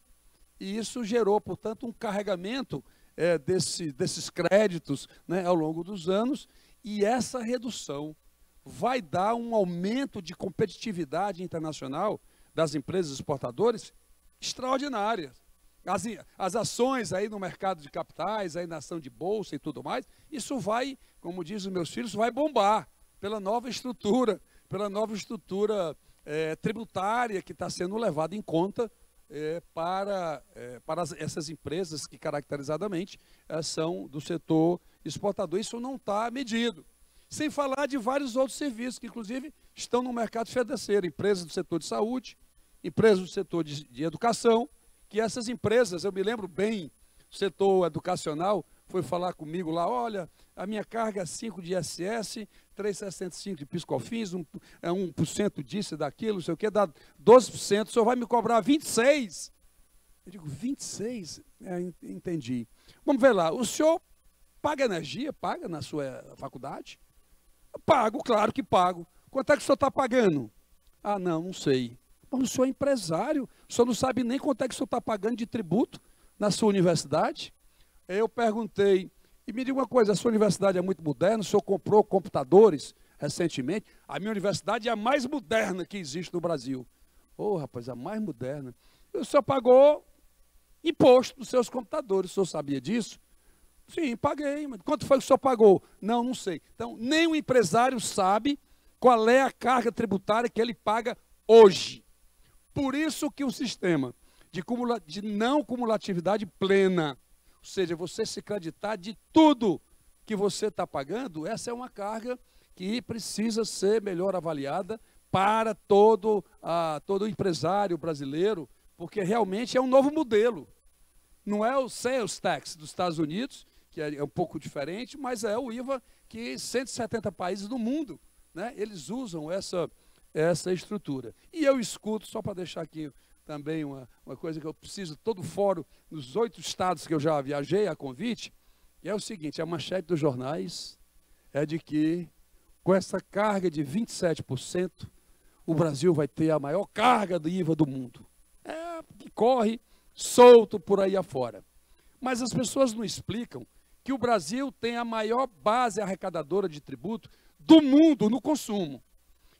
e isso gerou, portanto, um carregamento desses créditos, né, ao longo dos anos, e essa redução vai dar um aumento de competitividade internacional das empresas exportadoras extraordinária. As ações aí no mercado de capitais, aí na ação de bolsa e tudo mais, isso vai, como dizem os meus filhos, vai bombar pela nova estrutura tributária que está sendo levada em conta para essas empresas que caracterizadamente são do setor exportador. Isso não está medido. Sem falar de vários outros serviços que, inclusive, estão no mercado financeiro, empresas do setor de saúde, empresas do setor de educação, que essas empresas, eu me lembro bem, o setor educacional foi falar comigo lá, olha, a minha carga é 5 de ISS, 3,65 de PIS/COFINS, 1% disso e daquilo, não sei o que, dá 12%, o senhor vai me cobrar 26%. Eu digo, 26%? Entendi. Vamos ver lá, o senhor paga energia, paga na sua faculdade? Pago, claro que pago. Quanto é que o senhor está pagando? Ah, não sei. Mas o senhor é empresário, o senhor não sabe nem quanto é que o senhor está pagando de tributo na sua universidade? Eu perguntei, e me diga uma coisa, a sua universidade é muito moderna, o senhor comprou computadores recentemente? A minha universidade é a mais moderna que existe no Brasil. Ô, rapaz, a mais moderna. E o senhor pagou imposto dos seus computadores, o senhor sabia disso? Sim, paguei. Mas quanto foi que o senhor pagou? Não sei. Então, nem o empresário sabe qual é a carga tributária que ele paga hoje. Por isso que o sistema de não cumulatividade plena, ou seja, você se creditar de tudo que você está pagando, essa é uma carga que precisa ser melhor avaliada para todo empresário brasileiro, porque realmente é um novo modelo. Não é o sales tax dos Estados Unidos, que é um pouco diferente, mas é o IVA que 170 países do mundo, né, eles usam essa estrutura. E eu escuto, só para deixar aqui também uma coisa que eu preciso, todo fórum, nos 8 estados que eu já viajei a convite, é o seguinte, a manchete dos jornais é de que, com essa carga de 27%, o Brasil vai ter a maior carga do IVA do mundo. Que corre solto por aí afora. Mas as pessoas não explicam que o Brasil tem a maior base arrecadadora de tributo do mundo no consumo.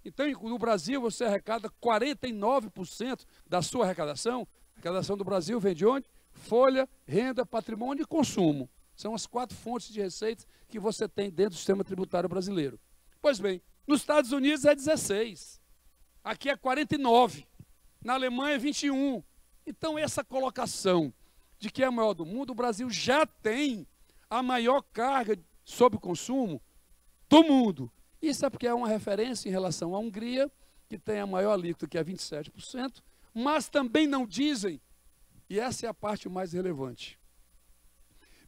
Então, no Brasil, você arrecada 49% da sua arrecadação. A arrecadação do Brasil vem de onde? Folha, renda, patrimônio e consumo. São as 4 fontes de receitas que você tem dentro do sistema tributário brasileiro. Pois bem, nos Estados Unidos é 16%. Aqui é 49%. Na Alemanha é 21%. Então, essa colocação de que é a maior do mundo, o Brasil já tem a maior carga sobre o consumo do mundo. Isso é porque é uma referência em relação à Hungria, que tem a maior alíquota, que é 27%, mas também não dizem, e essa é a parte mais relevante,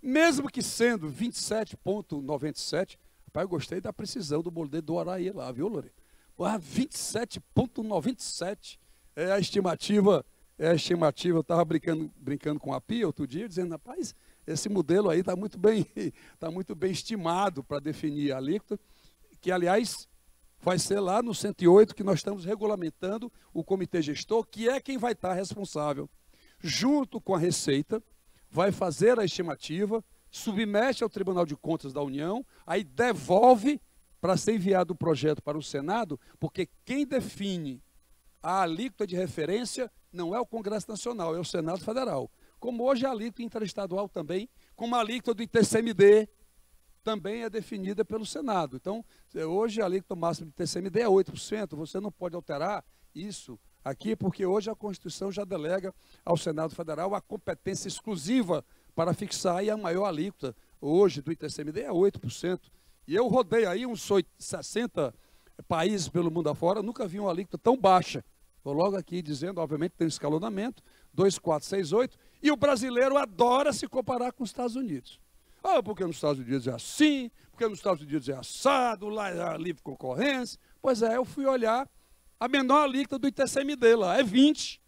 mesmo que sendo 27,97%, rapaz, eu gostei da precisão do boleto do Araí lá, viu, Lore? 27,97% é a estimativa. Eu estava brincando com a Pia outro dia, dizendo, rapaz, esse modelo aí está muito bem estimado para definir a alíquota, que, aliás, vai ser lá no 108 que nós estamos regulamentando o comitê gestor, que é quem vai estar responsável, junto com a Receita, vai fazer a estimativa, submete ao Tribunal de Contas da União, aí devolve para ser enviado o projeto para o Senado, porque quem define a alíquota de referência Não é o Congresso Nacional, é o Senado Federal. Como hoje a alíquota interestadual também, como a alíquota do ITCMD também é definida pelo Senado. Então, hoje a alíquota máxima do ITCMD é 8%, você não pode alterar isso aqui, porque hoje a Constituição já delega ao Senado Federal a competência exclusiva para fixar, e a maior alíquota hoje do ITCMD é 8%. E eu rodei aí uns 60 países pelo mundo afora, nunca vi uma alíquota tão baixa. Estou logo aqui dizendo, obviamente tem um escalonamento, 2, 4, 6, 8, e o brasileiro adora se comparar com os Estados Unidos. Ah, porque nos Estados Unidos é assim, porque nos Estados Unidos é assado, lá é a livre concorrência. Pois é, eu fui olhar a menor alíquota do ITCMD lá, é 20,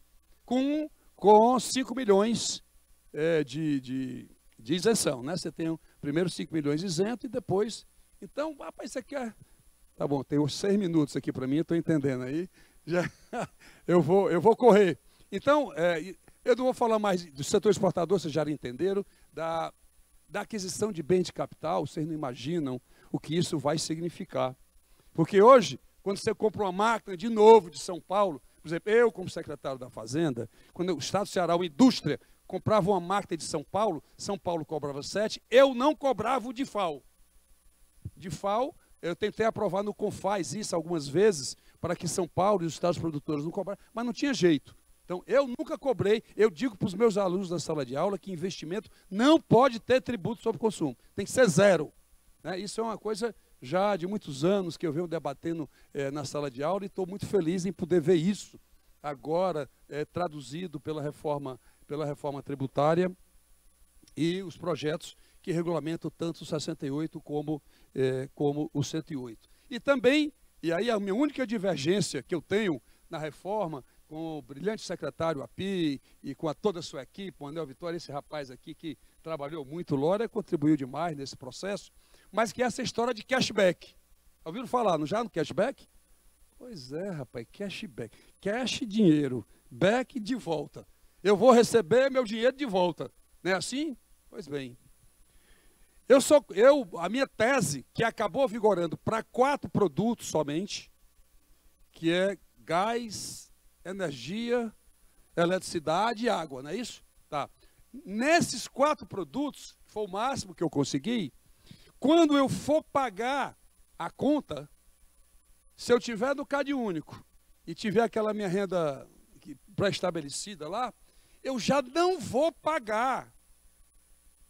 com 5 milhões de isenção, né? Você tem primeiro 5 milhões isento e depois... Então, rapaz, você quer... Tá bom, tem uns 6 minutos aqui para mim, eu estou entendendo aí. Já, eu vou correr. Então, eu não vou falar mais do setor exportador, vocês já entenderam, da aquisição de bens de capital, vocês não imaginam o que isso vai significar. Porque hoje, quando você compra uma máquina de novo de São Paulo, por exemplo, eu como secretário da Fazenda, quando o Estado do Ceará, a indústria, comprava uma máquina de São Paulo cobrava 7, eu não cobrava o DIFAL. DIFAL, eu tentei aprovar no CONFAS isso algumas vezes, para que São Paulo e os estados produtores não cobrassem, mas não tinha jeito. Então, eu nunca cobrei, eu digo para os meus alunos da sala de aula que investimento não pode ter tributo sobre consumo, tem que ser zero. Né? Isso é uma coisa já de muitos anos que eu venho debatendo na sala de aula e estou muito feliz em poder ver isso agora traduzido pela reforma tributária e os projetos que regulamentam tanto o 68 como o 108. E também, e aí a minha única divergência que eu tenho na reforma, com o brilhante secretário Api e com toda a sua equipe, o Anel Vitória, esse rapaz aqui que trabalhou muito, Lória, contribuiu demais nesse processo, mas que é essa história de cashback. Ouviram falar já no cashback? Pois é, rapaz, cashback. Cash, dinheiro, back, de volta. Eu vou receber meu dinheiro de volta. Não é assim? Pois bem. A minha tese, que acabou vigorando para 4 produtos somente, que é gás, energia, eletricidade e água, não é isso? Tá. Nesses 4 produtos, que foi o máximo que eu consegui, quando eu for pagar a conta, se eu tiver no CadÚnico e tiver aquela minha renda pré-estabelecida lá, eu já não vou pagar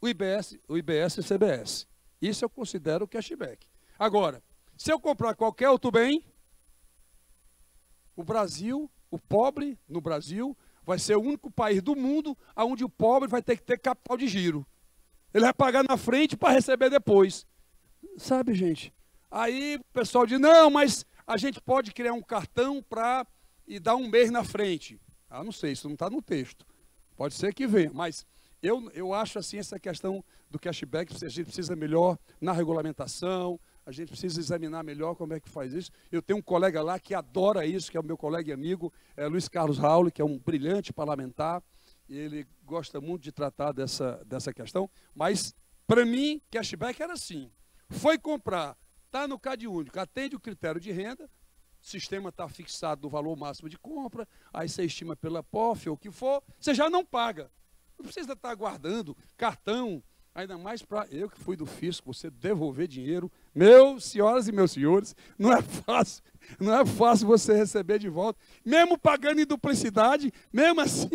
o IBS e o CBS. Isso eu considero cashback. Agora, se eu comprar qualquer outro bem, o Brasil, o pobre no Brasil, vai ser o único país do mundo onde o pobre vai ter que ter capital de giro. Ele vai pagar na frente para receber depois. Sabe, gente? Aí o pessoal diz, não, mas a gente pode criar um cartão e dar um mês na frente. Ah, não sei, isso não está no texto. Pode ser que venha, mas eu acho assim, essa questão do cashback, a gente precisa melhor na regulamentação, a gente precisa examinar melhor como é que faz isso. Eu tenho um colega lá que adora isso, que é o meu colega e amigo, Luiz Carlos Raul, que é um brilhante parlamentar, e ele gosta muito de tratar dessa questão, mas, para mim, cashback era assim, foi comprar, está no CadÚnico, atende o critério de renda, o sistema está fixado no valor máximo de compra, aí você estima pela POF ou o que for, você já não paga. Não precisa estar aguardando cartão, ainda mais para eu que fui do fisco, você devolver dinheiro. Senhoras e meus senhores, não é fácil você receber de volta, mesmo pagando em duplicidade, mesmo assim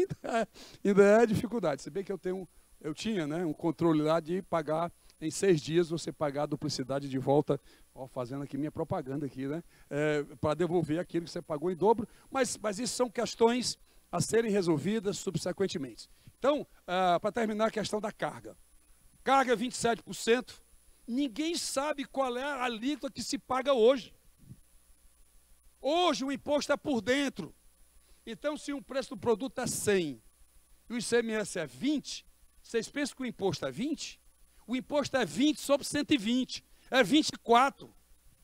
ainda é dificuldade. Se bem que eu tinha, né, um controle lá de pagar em 6 dias, você pagar a duplicidade de volta, fazendo aqui minha propaganda aqui, né, para devolver aquilo que você pagou em dobro, mas isso são questões a serem resolvidas subsequentemente. Então, para terminar a questão da carga. Carga 27%, ninguém sabe qual é a alíquota que se paga hoje. Hoje o imposto é por dentro. Então, se o preço do produto é 100 e o ICMS é 20, vocês pensam que o imposto é 20? O imposto é 20 sobre 120, é 24.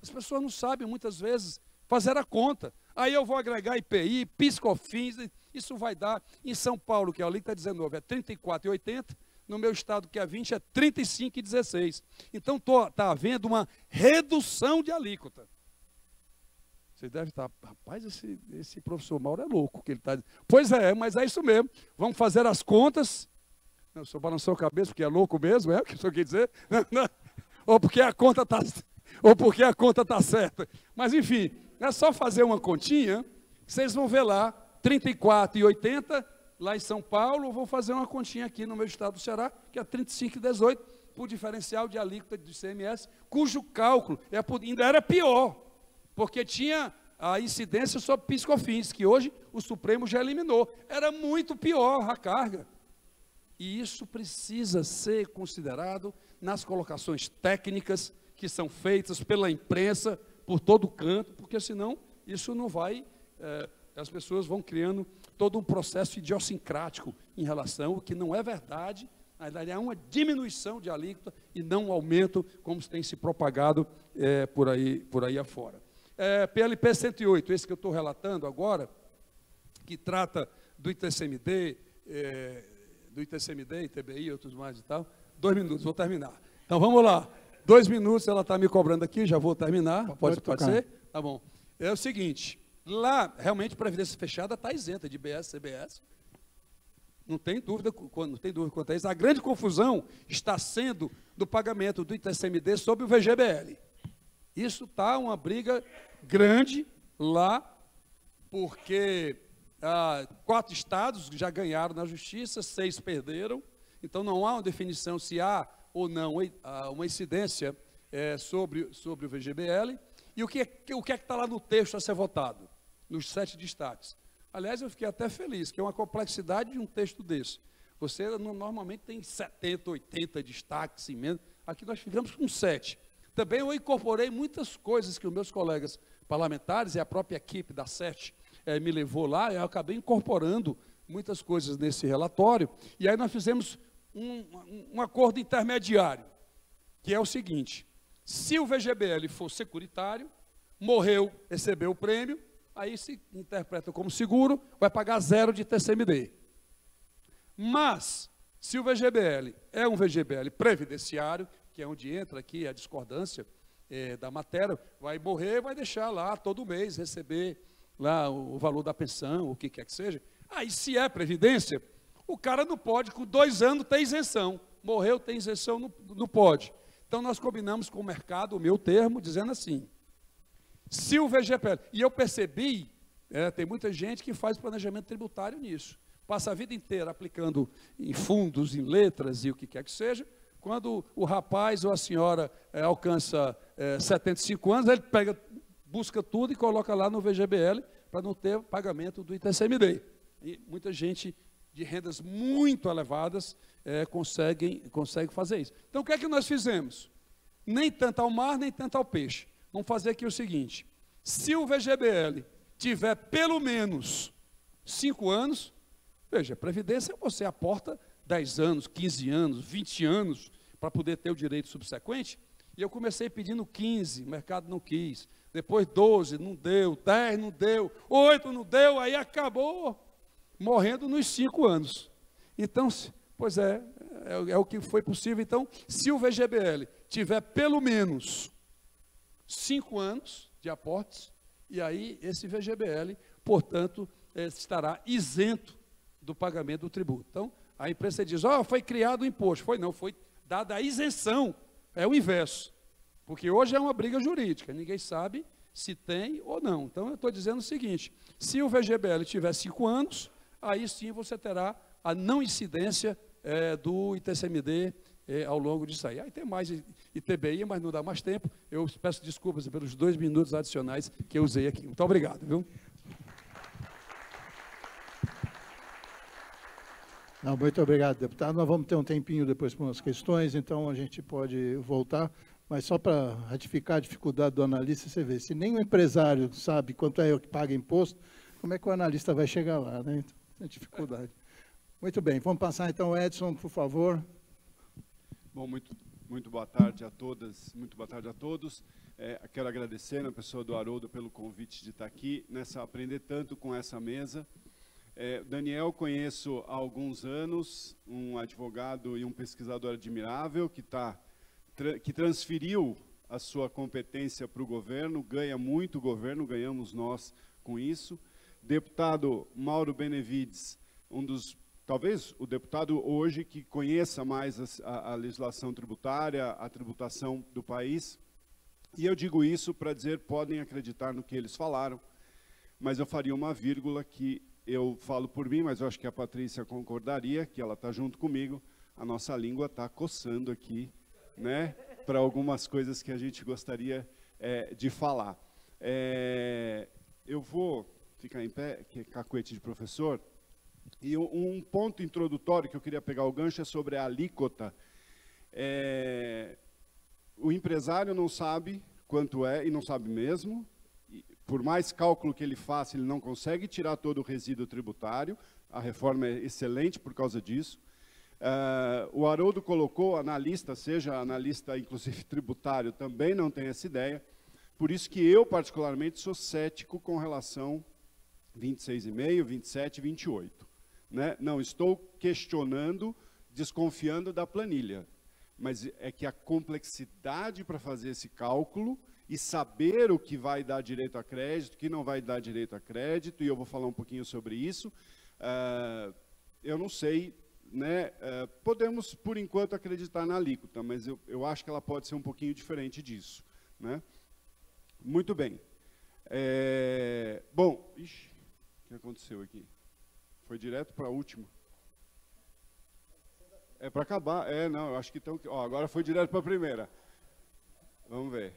As pessoas não sabem, muitas vezes, fazer a conta. Aí eu vou agregar IPI, PIS/COFINS, isso vai dar, em São Paulo, que é a alíquota 19, é 34,80, no meu estado, que é 20, é 35,16. Então, está havendo uma redução de alíquota. Você deve estar, rapaz, esse professor Mauro é louco que ele está dizendo. Pois é, mas é isso mesmo. Vamos fazer as contas. Não, o senhor balançou a cabeça porque é louco mesmo, é o que o senhor quer dizer? Não, não. Ou porque a conta está certa. Mas, enfim, é só fazer uma continha, vocês vão ver lá, 34,80, lá em São Paulo, vou fazer uma continha aqui no meu estado do Ceará, que é 35,18, por diferencial de alíquota de ICMS, cujo cálculo ainda era pior, porque tinha a incidência sobre PIS/COFINS, que hoje o Supremo já eliminou. Era muito pior a carga. E isso precisa ser considerado nas colocações técnicas que são feitas pela imprensa, por todo canto, porque senão isso não vai, as pessoas vão criando todo um processo idiosincrático em relação ao que não é verdade. Na verdade, é uma diminuição de alíquota e não um aumento, como tem se propagado por aí afora. PLP 108, esse que eu estou relatando agora, que trata do ITCMD, ITBI e outros mais e tal. 2 minutos, vou terminar. Então, vamos lá. 2 minutos, ela está me cobrando aqui, já vou terminar. Pode ser? Tá bom. É o seguinte, lá, realmente, Previdência Fechada está isenta de IBS, CBS. Não tem dúvida quanto a isso. A grande confusão está sendo do pagamento do ITCMD sobre o VGBL. Isso está uma briga grande lá, porque 4 estados já ganharam na justiça, 6 perderam. Então, não há uma definição se há ou não uma incidência sobre o VGBL. E o que é que está lá no texto a ser votado? Nos 7 destaques. Aliás, eu fiquei até feliz, que é uma complexidade de um texto desse. Você normalmente tem 70, 80 destaques, emenda. Aqui nós ficamos com 7. Também eu incorporei muitas coisas que os meus colegas parlamentares e a própria equipe da SET me levou lá, eu acabei incorporando muitas coisas nesse relatório. E aí nós fizemos um acordo intermediário, que é o seguinte: se o VGBL for securitário, morreu, recebeu o prêmio, aí se interpreta como seguro, vai pagar 0 de TCMD. Mas, se o VGBL é um VGBL previdenciário, que é onde entra aqui a discordância da matéria, vai morrer, vai deixar lá todo mês receber lá o valor da pensão, o que quer que seja. Aí, se é previdência, o cara não pode, com 2 anos tem isenção. Morreu, tem isenção, não pode. Então, nós combinamos com o mercado, o meu termo, dizendo assim: se o VGBL, e eu percebi, tem muita gente que faz planejamento tributário nisso, passa a vida inteira aplicando em fundos, em letras e o que quer que seja. Quando o rapaz ou a senhora alcança 75 anos, ele busca tudo e coloca lá no VGBL para não ter pagamento do ITCMD. E muita gente de rendas muito elevadas consegue fazer isso. Então, o que é que nós fizemos? Nem tanto ao mar, nem tanto ao peixe. Vamos fazer aqui o seguinte: se o VGBL tiver pelo menos 5 anos, veja, Previdência você aporta 10 anos, 15 anos, 20 anos para poder ter o direito subsequente. E eu comecei pedindo 15, o mercado não quis. Depois 12, não deu, 10 não deu, 8 não deu, aí acabou morrendo nos 5 anos. Então, pois é o que foi possível. Então, se o VGBL tiver pelo menos 5 anos de aportes, e aí esse VGBL, portanto, estará isento do pagamento do tributo. Então, a imprensa diz: foi criado o imposto. Não, foi dada a isenção. É o inverso. Porque hoje é uma briga jurídica, ninguém sabe se tem ou não. Então, eu estou dizendo o seguinte: se o VGBL tiver 5 anos, aí sim você terá a não incidência do ITCMD ao longo disso aí. Aí tem mais ITBI, mas não dá mais tempo. Eu peço desculpas pelos 2 minutos adicionais que eu usei aqui. Muito obrigado, viu? Não, muito obrigado, deputado. Nós vamos ter um tempinho depois para umas questões, então a gente pode voltar. Mas só para ratificar a dificuldade do analista, você vê, se nem o empresário sabe quanto é o que paga imposto, como é que o analista vai chegar lá, né? Então, é dificuldade. Muito bem, vamos passar então, Edson, por favor. Bom, muito boa tarde a todas, muito boa tarde a todos. Quero agradecer na pessoa do Haroldo pelo convite de estar aqui, aprender tanto com essa mesa. Daniel conheço há alguns anos, um advogado e um pesquisador admirável que transferiu a sua competência para o governo, ganha muito o governo, ganhamos nós com isso. Deputado Mauro Benevides, talvez o deputado hoje que conheça mais a legislação tributária, a tributação do país. E eu digo isso para dizer, podem acreditar no que eles falaram, mas eu faria uma vírgula que eu falo por mim, mas eu acho que a Patrícia concordaria, que ela está junto comigo, a nossa língua está coçando aqui, né, para algumas coisas que a gente gostaria de falar. Eu vou ficar em pé, que é cacuete de professor, e um ponto introdutório que eu queria pegar o gancho é sobre a alíquota. O empresário não sabe quanto é, e não sabe mesmo. Por mais cálculo que ele faça, ele não consegue tirar todo o resíduo tributário. A reforma é excelente por causa disso. O Haroldo colocou, analista, seja analista inclusive tributário, também não tem essa ideia. Por isso que eu, particularmente, sou cético com relação 26,5, 27, 28. Né? Não estou questionando, desconfiando da planilha. Mas é que a complexidade para fazer esse cálculo e saber o que vai dar direito a crédito, o que não vai dar direito a crédito, e eu vou falar um pouquinho sobre isso, eu não sei, né, podemos, por enquanto, acreditar na alíquota, mas eu acho que ela pode ser um pouquinho diferente disso. Né? Muito bem. Bom, ixi, o que aconteceu aqui? Foi direto para a última. É para acabar? Não, eu acho que estão... agora foi direto para a primeira. Vamos ver.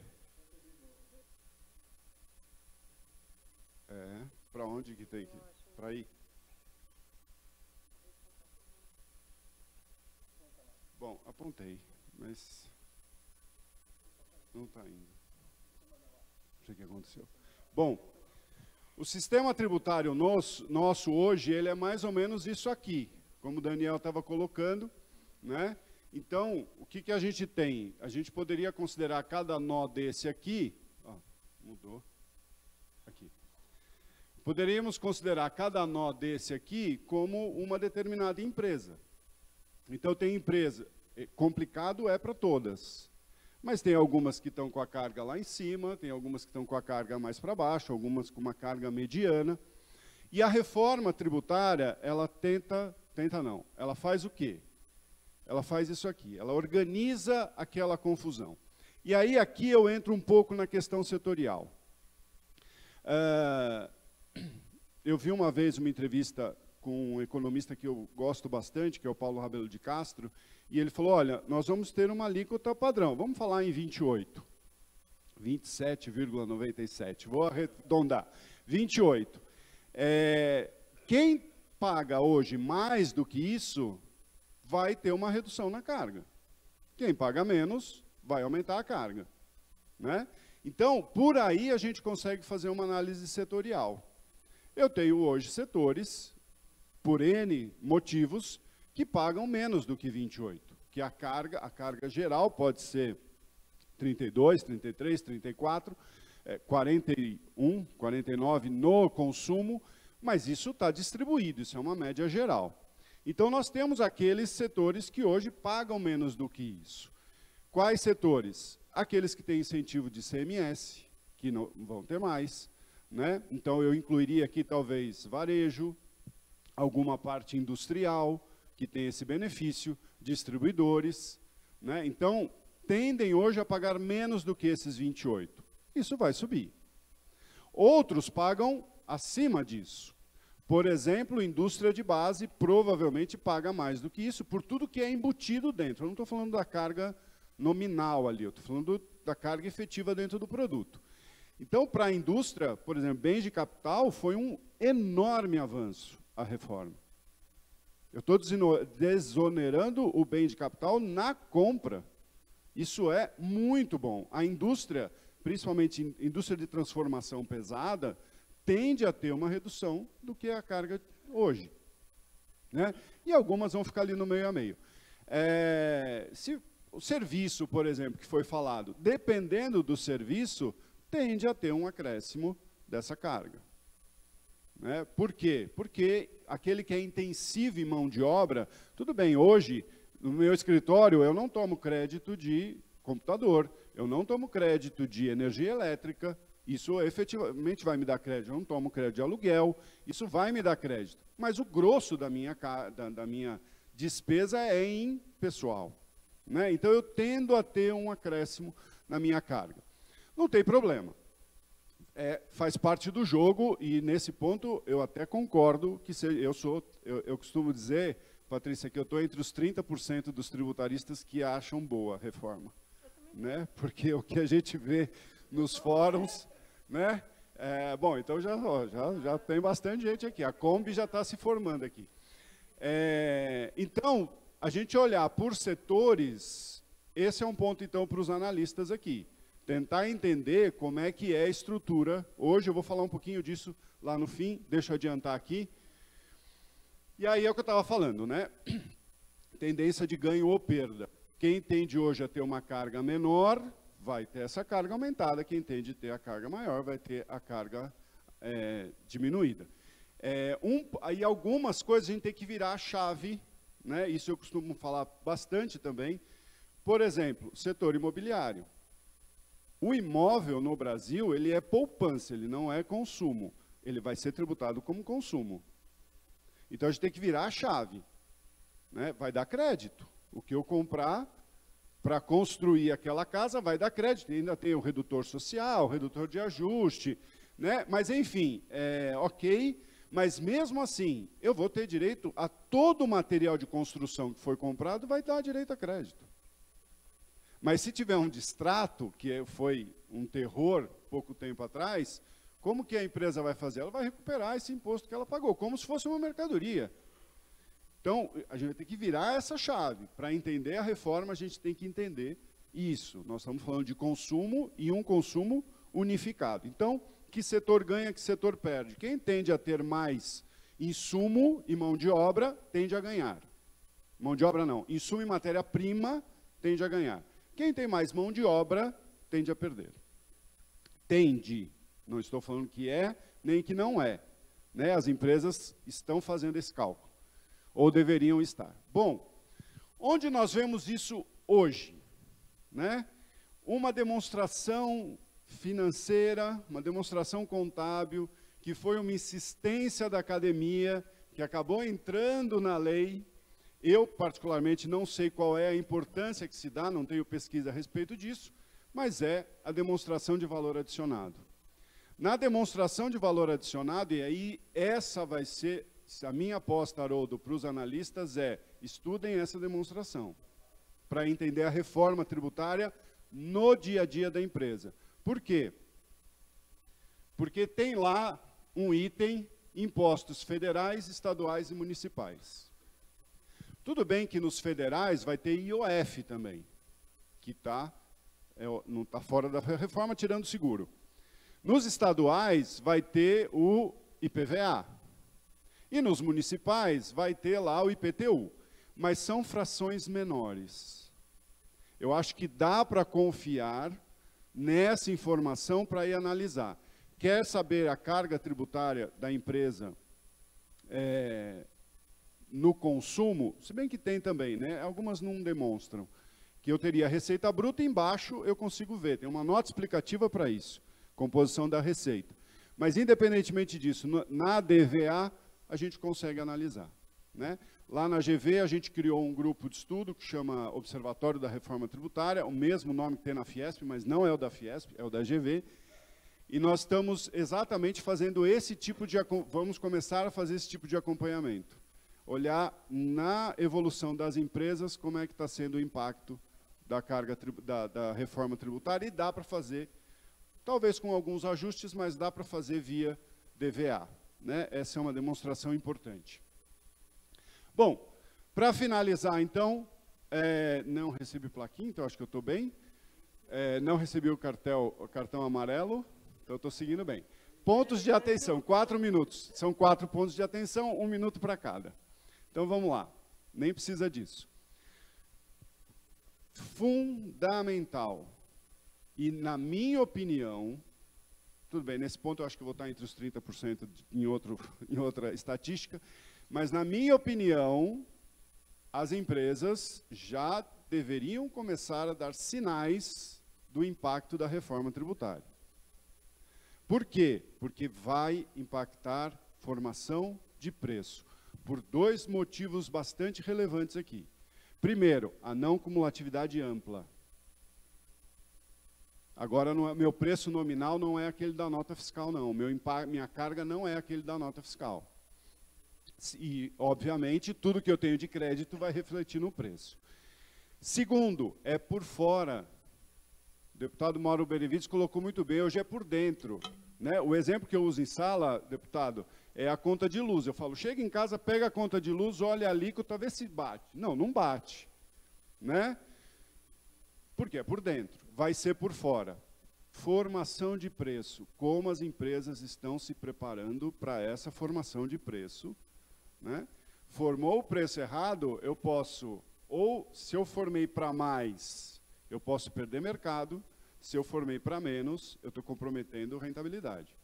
Para onde que tem que... Para aí? Bom, apontei, mas... Não está indo. Não sei o que aconteceu. Bom, o sistema tributário nosso hoje, ele é mais ou menos isso aqui, como o Daniel estava colocando. Né? Então, o que a gente tem? A gente poderia considerar cada nó desse aqui, mudou, aqui. Poderíamos considerar cada nó desse aqui como uma determinada empresa. Então, tem empresa, complicado é para todas, mas tem algumas que estão com a carga lá em cima, tem algumas que estão com a carga mais para baixo, algumas com uma carga mediana. E a reforma tributária, ela ela faz o quê? Ela faz isso aqui, ela organiza aquela confusão. E aí, aqui eu entro um pouco na questão setorial. Eu vi uma vez uma entrevista com um economista que eu gosto bastante, que é o Paulo Rabelo de Castro, e ele falou, olha, nós vamos ter uma alíquota padrão, vamos falar em 28, 27,97, vou arredondar, 28. Quem paga hoje mais do que isso, vai ter uma redução na carga. Quem paga menos, vai aumentar a carga. Né? Então, por aí a gente consegue fazer uma análise setorial. Eu tenho hoje setores, por N motivos, que pagam menos do que 28. Que a carga geral pode ser 32, 33, 34, 41, 49 no consumo, mas isso está distribuído, isso é uma média geral. Então, nós temos aqueles setores que hoje pagam menos do que isso. Quais setores? Aqueles que têm incentivo de ICMS, que não vão ter mais. Né? Então, eu incluiria aqui, talvez, varejo, alguma parte industrial, que tem esse benefício, distribuidores. Né? Então, tendem hoje a pagar menos do que esses 28. Isso vai subir. Outros pagam acima disso. Por exemplo, indústria de base provavelmente paga mais do que isso, por tudo que é embutido dentro. Eu não estou falando da carga nominal ali, eu estou falando da carga efetiva dentro do produto. Então, para a indústria, por exemplo, bens de capital, foi um enorme avanço a reforma. Eu estou desonerando o bem de capital na compra. Isso é muito bom. A indústria, principalmente indústria de transformação pesada, tende a ter uma redução do que a carga hoje. Né? E algumas vão ficar ali no meio a meio. Se o serviço, por exemplo, que foi falado, dependendo do serviço, tende a ter um acréscimo dessa carga. Né? Por quê? Porque aquele que é intensivo em mão de obra, tudo bem, hoje, no meu escritório, eu não tomo crédito de computador, Eu não tomo crédito de energia elétrica, isso efetivamente vai me dar crédito. Eu não tomo crédito de aluguel, isso vai me dar crédito. Mas o grosso da minha despesa é em pessoal, né? Então, eu tendo a ter um acréscimo na minha carga. Não tem problema. Faz parte do jogo, e nesse ponto eu até concordo que eu costumo dizer, Patrícia, que eu estou entre os 30% dos tributaristas que acham boa a reforma, né? Porque o que a gente vê nos fóruns, né? Bom, então já tem bastante gente aqui, a Kombi já está se formando aqui. Então, a gente olhar por setores, esse é um ponto então para os analistas aqui. Tentar entender como é que é a estrutura. Hoje eu vou falar um pouquinho disso lá no fim, deixa eu adiantar aqui. E aí é o que eu estava falando, né? Tendência de ganho ou perda. Quem tende hoje a ter uma carga menor, vai ter essa carga aumentada. Quem tende a ter a carga maior, vai ter a carga diminuída. Aí algumas coisas a gente tem que virar a chave, né? Isso eu costumo falar bastante também. Por exemplo, setor imobiliário. O imóvel no Brasil, ele é poupança, ele não é consumo. Ele vai ser tributado como consumo. Então, a gente tem que virar a chave, né? Vai dar crédito. O que eu comprar para construir aquela casa vai dar crédito. E ainda tem o redutor social, o redutor de ajuste, né? Mas, enfim, ok. Mas, mesmo assim, eu vou ter direito a todo o material de construção que foi comprado, vai dar direito a crédito. Mas se tiver um distrato, que foi um terror pouco tempo atrás, como que a empresa vai fazer? Ela vai recuperar esse imposto que ela pagou, como se fosse uma mercadoria. Então, a gente vai ter que virar essa chave. Para entender a reforma, a gente tem que entender isso. Nós estamos falando de consumo e um consumo unificado. Então, que setor ganha, que setor perde? Quem tende a ter mais insumo e mão de obra, tende a ganhar. Mão de obra não, insumo e matéria-prima, tende a ganhar. Quem tem mais mão de obra, tende a perder. Tende. Não estou falando que é, nem que não é, né? As empresas estão fazendo esse cálculo. Ou deveriam estar. Bom, onde nós vemos isso hoje? Né? Uma demonstração financeira, uma demonstração contábil, que foi uma insistência da academia, que acabou entrando na lei. Eu, particularmente, não sei qual é a importância que se dá, não tenho pesquisa a respeito disso, mas é a demonstração de valor adicionado. Na demonstração de valor adicionado, e aí essa vai ser, a minha aposta, Haroldo, para os analistas estudem essa demonstração, para entender a reforma tributária no dia a dia da empresa. Por quê? Porque tem lá um item, impostos federais, estaduais e municipais. Tudo bem que nos federais vai ter IOF também, que não está fora da reforma, tirando o seguro. Nos estaduais vai ter o IPVA. E nos municipais vai ter lá o IPTU. Mas são frações menores. Eu acho que dá para confiar nessa informação para ir analisar. Quer saber a carga tributária da empresa no consumo? Se bem que tem também, né? Algumas não demonstram. Que eu teria a receita bruta, embaixo eu consigo ver. Tem uma nota explicativa para isso. Composição da receita. Mas, independentemente disso, na DVA, a gente consegue analisar, né? Lá na GV, a gente criou um grupo de estudo que chama Observatório da Reforma Tributária, o mesmo nome que tem na Fiesp, mas não é o da Fiesp, é o da GV. E nós estamos exatamente fazendo esse tipo de... Vamos começar a fazer esse tipo de acompanhamento. Olhar na evolução das empresas como é que está sendo o impacto da carga da reforma tributária, e dá para fazer, talvez com alguns ajustes, mas dá para fazer via DVA, né? Essa é uma demonstração importante. Bom, para finalizar, então, não recebi plaquinha, então acho que eu estou bem. Não recebi o cartão amarelo, então estou seguindo bem. Pontos de atenção, 4 minutos. São 4 pontos de atenção, 1 minuto para cada. Então, vamos lá. Nem precisa disso. Fundamental. E, na minha opinião, tudo bem, nesse ponto eu acho que eu vou estar entre os 30% em outra estatística, mas, na minha opinião, as empresas já deveriam começar a dar sinais do impacto da reforma tributária. Por quê? Porque vai impactar formação de preço, por dois motivos bastante relevantes aqui. Primeiro, a não cumulatividade ampla. Agora, meu preço nominal não é aquele da nota fiscal, não. Minha carga não é aquele da nota fiscal. E, obviamente, tudo que eu tenho de crédito vai refletir no preço. Segundo, é por fora. O deputado Mauro Benevides colocou muito bem, hoje é por dentro. Né? O exemplo que eu uso em sala, deputado, é a conta de luz. Eu falo, chega em casa, pega a conta de luz, olha a alíquota, vê se bate. Não, não bate. Né? Porque é por dentro, vai ser por fora. Formação de preço. Como as empresas estão se preparando para essa formação de preço. Né? Formou o preço errado, eu posso, ou se eu formei para mais, eu posso perder mercado, se eu formei para menos, eu estou comprometendo rentabilidade.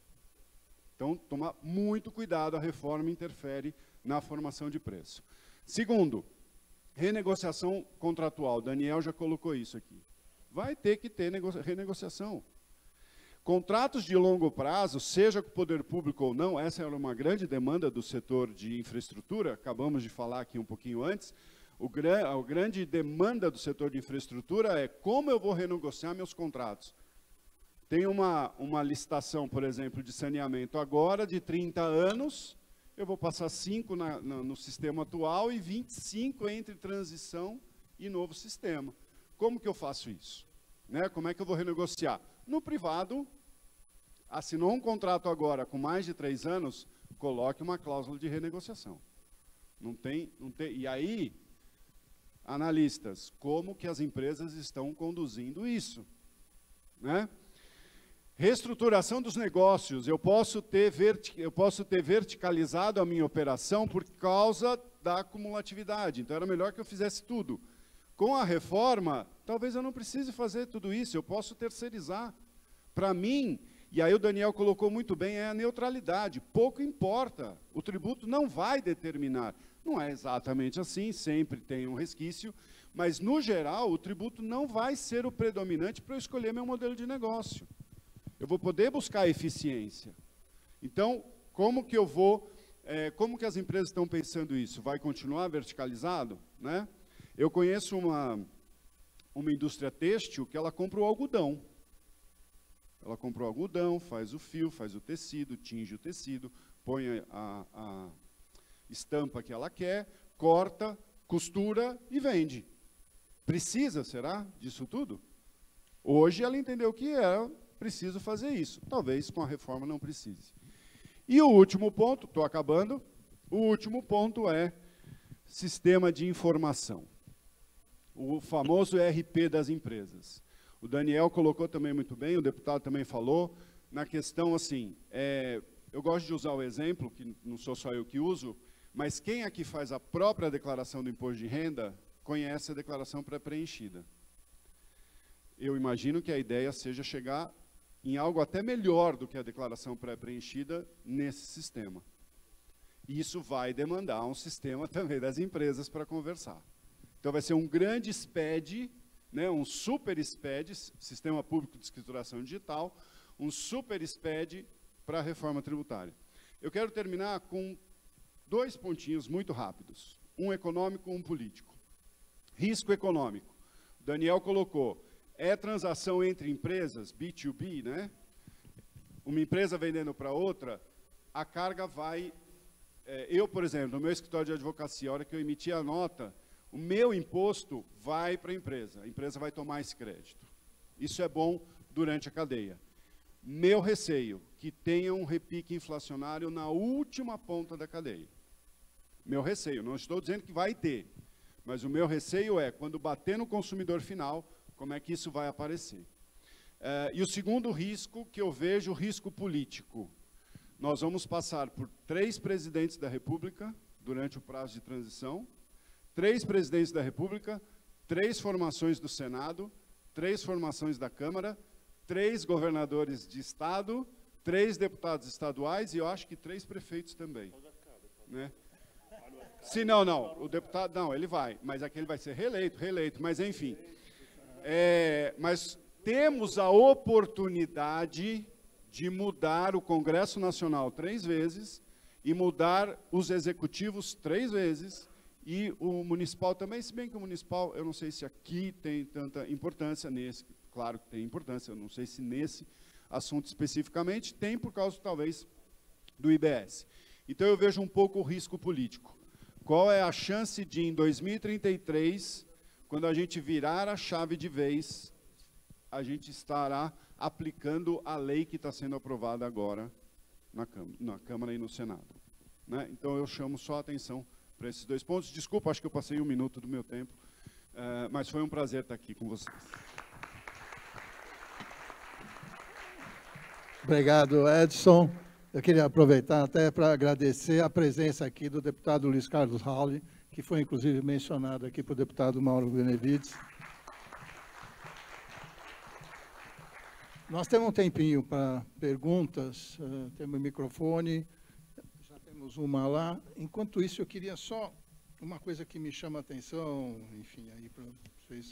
Então, tomar muito cuidado, a reforma interfere na formação de preço. Segundo, renegociação contratual. Daniel já colocou isso aqui. Vai ter que ter renegociação. Contratos de longo prazo, seja com o poder público ou não, essa era uma grande demanda do setor de infraestrutura, acabamos de falar aqui um pouquinho antes. A grande demanda do setor de infraestrutura é como eu vou renegociar meus contratos. Tem uma licitação, por exemplo, de saneamento agora, de 30 anos, eu vou passar 5 no sistema atual e 25 entre transição e novo sistema. Como que eu faço isso? Né? Como é que eu vou renegociar? No privado, assinou um contrato agora com mais de 3 anos, coloque uma cláusula de renegociação. Não tem, e aí, analistas, como que as empresas estão conduzindo isso? Né? Reestruturação dos negócios. Eu posso ter verticalizado a minha operação por causa da acumulatividade. Então, era melhor que eu fizesse tudo. Com a reforma, talvez eu não precise fazer tudo isso, eu posso terceirizar. Para mim, e aí o Daniel colocou muito bem, é a neutralidade. Pouco importa, o tributo não vai determinar. Não é exatamente assim, sempre tem um resquício, mas, no geral, o tributo não vai ser o predominante para eu escolher meu modelo de negócio. Eu vou poder buscar eficiência. Então, como que eu vou, como que as empresas estão pensando isso? Vai continuar verticalizado? Né? Eu conheço uma indústria têxtil que ela compra o algodão. Ela compra o algodão, faz o fio, faz o tecido, tinge o tecido, põe a estampa que ela quer, corta, costura e vende. Precisa, será, disso tudo? Hoje ela entendeu que é preciso fazer isso. Talvez com a reforma não precise. E o último ponto, estou acabando, o último ponto é sistema de informação. O famoso ERP das empresas. O Daniel colocou também muito bem, o deputado também falou, na questão assim, eu gosto de usar o exemplo, que não sou só eu que uso, mas quem aqui faz a própria declaração do imposto de renda, conhece a declaração pré-preenchida. Eu imagino que a ideia seja chegar em algo até melhor do que a declaração pré-preenchida nesse sistema. E isso vai demandar um sistema também das empresas para conversar. Então vai ser um grande SPED, né, um super SPED, Sistema Público de Escrituração Digital, um super SPED para a reforma tributária. Eu quero terminar com 2 pontinhos muito rápidos, um econômico e um político. Risco econômico. O Daniel colocou, é transação entre empresas, B2B, né? Uma empresa vendendo para outra, a carga vai... eu, por exemplo, no meu escritório de advocacia, a hora que eu emitir a nota, o meu imposto vai para a empresa vai tomar esse crédito. Isso é bom durante a cadeia. Meu receio, que tenha um repique inflacionário na última ponta da cadeia. Meu receio, não estou dizendo que vai ter, mas o meu receio é, quando bater no consumidor final, como é que isso vai aparecer. E o segundo risco, que eu vejo, o risco político. Nós vamos passar por 3 presidentes da República durante o prazo de transição, 3 presidentes da República, 3 formações do Senado, 3 formações da Câmara, 3 governadores de Estado, 3 deputados estaduais e eu acho que 3 prefeitos também. Né? Se não, o deputado, não, ele vai, mas aquele vai ser reeleito, mas enfim. Mas temos a oportunidade de mudar o Congresso Nacional 3 vezes e mudar os executivos 3 vezes e o municipal também, se bem que o municipal, eu não sei se aqui tem tanta importância nesse, claro que tem importância, eu não sei se nesse assunto especificamente tem por causa, talvez, do IBS. Então, eu vejo um pouco o risco político. Qual é a chance de, em 2033, quando a gente virar a chave de vez, a gente estará aplicando a lei que está sendo aprovada agora na Câmara e no Senado, né? Então, eu chamo só a atenção para esses 2 pontos. Desculpa, acho que eu passei 1 minuto do meu tempo, mas foi um prazer estar aqui com vocês. Obrigado, Edson. Eu queria aproveitar até para agradecer a presença aqui do deputado Luiz Carlos Rauli, que foi, inclusive, mencionado aqui para o deputado Mauro Benevides. Nós temos um tempinho para perguntas, temos um microfone, já temos uma lá. Enquanto isso, eu queria só uma coisa que me chama a atenção, enfim, aí para vocês,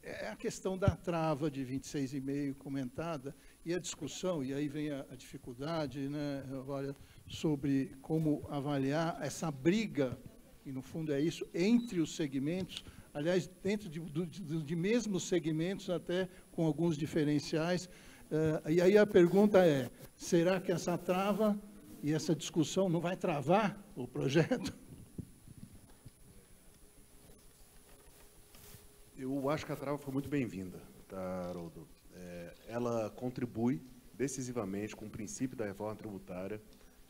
é a questão da trava de 26,5 comentada e a discussão, e aí vem a dificuldade, né, olha, sobre como avaliar essa briga, e no fundo é isso, entre os segmentos, aliás, dentro de mesmos segmentos, até com alguns diferenciais. E aí a pergunta é, será que essa trava e essa discussão não vai travar o projeto? Eu acho que a trava foi muito bem-vinda, tá, Haroldo? Ela contribui decisivamente com o princípio da reforma tributária,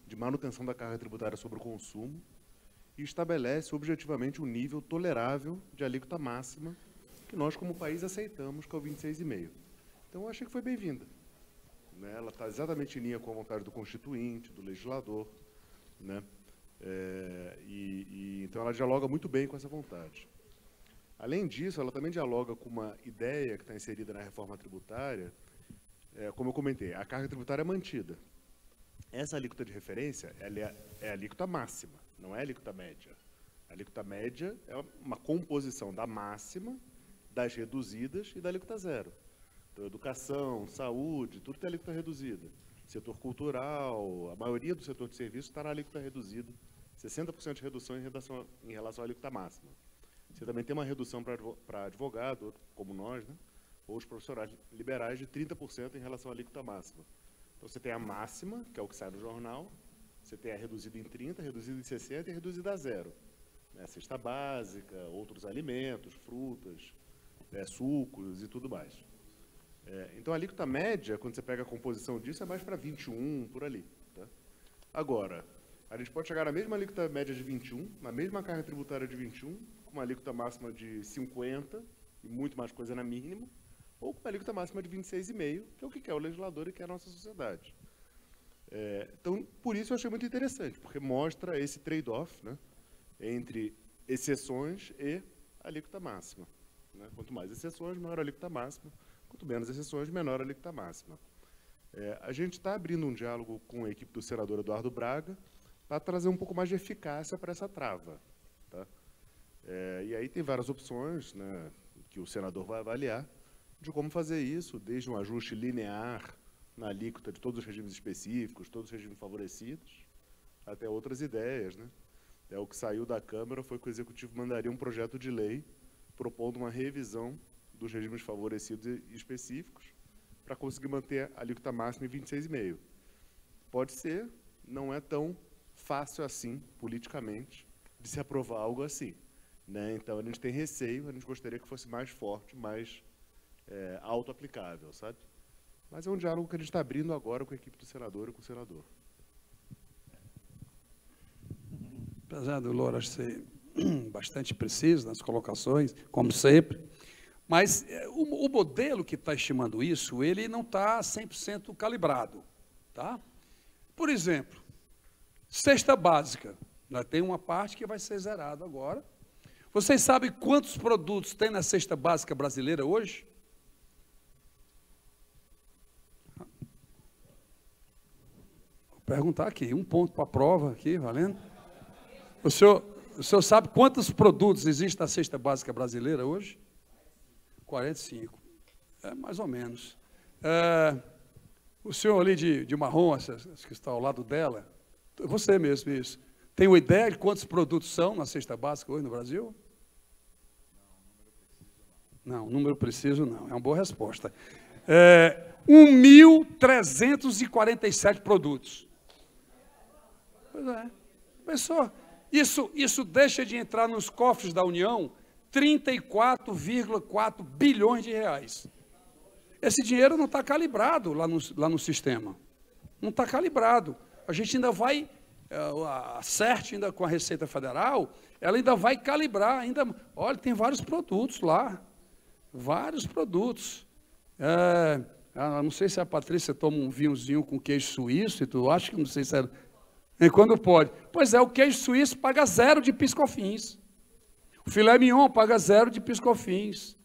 de manutenção da carga tributária sobre o consumo, e estabelece objetivamente um nível tolerável de alíquota máxima que nós, como país, aceitamos, que é o 26,5. Então, eu achei que foi bem-vinda, né? Ela está exatamente em linha com a vontade do constituinte, do legislador, né? Então, ela dialoga muito bem com essa vontade. Além disso, ela também dialoga com uma ideia que está inserida na reforma tributária, como eu comentei, a carga tributária é mantida. Essa alíquota de referência é a alíquota máxima, não é a alíquota média. A alíquota média é uma composição da máxima, das reduzidas e da alíquota zero. Então, educação, saúde, tudo tem alíquota reduzida. Setor cultural, a maioria do setor de serviços está na alíquota reduzida, 60% de redução em relação à alíquota máxima. Você também tem uma redução para advogado, como nós, né, ou os profissionais liberais, de 30% em relação à alíquota máxima. Então, você tem a máxima, que é o que sai no jornal, você tem a reduzida em 30%, reduzida em 60% e reduzida a zero. Né, cesta básica, outros alimentos, frutas, sucos e tudo mais. Então, a alíquota média, quando você pega a composição disso, é mais para 21%, por ali. Tá? Agora, a gente pode chegar na mesma alíquota média de 21%, na mesma carga tributária de 21%, com uma alíquota máxima de 50%, e muito mais coisa na mínima, ou com uma alíquota máxima de 26,5%, que é o que quer o legislador e quer a nossa sociedade. Então, por isso eu achei muito interessante, porque mostra esse trade-off, né, entre exceções e alíquota máxima. Né? Quanto mais exceções, maior a alíquota máxima. Quanto menos exceções, menor a alíquota máxima. A gente está abrindo um diálogo com a equipe do senador Eduardo Braga para trazer um pouco mais de eficácia para essa trava. Tá? E aí tem várias opções, né, que o senador vai avaliar de como fazer isso, desde um ajuste linear na alíquota de todos os regimes específicos, todos os regimes favorecidos, até outras ideias. Né? O que saiu da Câmara foi que o Executivo mandaria um projeto de lei propondo uma revisão dos regimes favorecidos e específicos para conseguir manter a alíquota máxima em 26,5. Pode ser, não é tão fácil assim, politicamente, de se aprovar algo assim. Né? Então, a gente tem receio, a gente gostaria que fosse mais forte, mais auto-aplicável, sabe? Mas é um diálogo que a gente está abrindo agora com a equipe do senador e com o senador. Apesar do Loura ser bastante preciso nas colocações, como sempre, mas o modelo que está estimando isso, ele não está 100% calibrado. Tá? Por exemplo, cesta básica, né, tem uma parte que vai ser zerada agora. Vocês sabem quantos produtos tem na cesta básica brasileira hoje? Vou perguntar aqui, 1 ponto para a prova aqui, valendo? O senhor sabe quantos produtos existem na cesta básica brasileira hoje? 45. Mais ou menos. O senhor ali de marrom, que está ao lado dela, você mesmo, isso. Tem uma ideia de quantos produtos são na cesta básica hoje no Brasil? Não, número preciso não. É uma boa resposta. 1.347 produtos. Pois é. Pessoal, isso deixa de entrar nos cofres da União 34,4 bilhões de reais. Esse dinheiro não está calibrado lá no sistema. Não está calibrado. A gente ainda vai, a CERT, ainda com a Receita Federal, ela ainda vai calibrar. Olha, tem vários produtos lá. Vários produtos. Não sei se a Patrícia toma um vinhozinho com queijo suíço, e tu acha que não sei se é. Quando pode. Pois é, o queijo suíço paga 0 de PIS/COFINS. O filé mignon paga 0 de PIS/COFINS.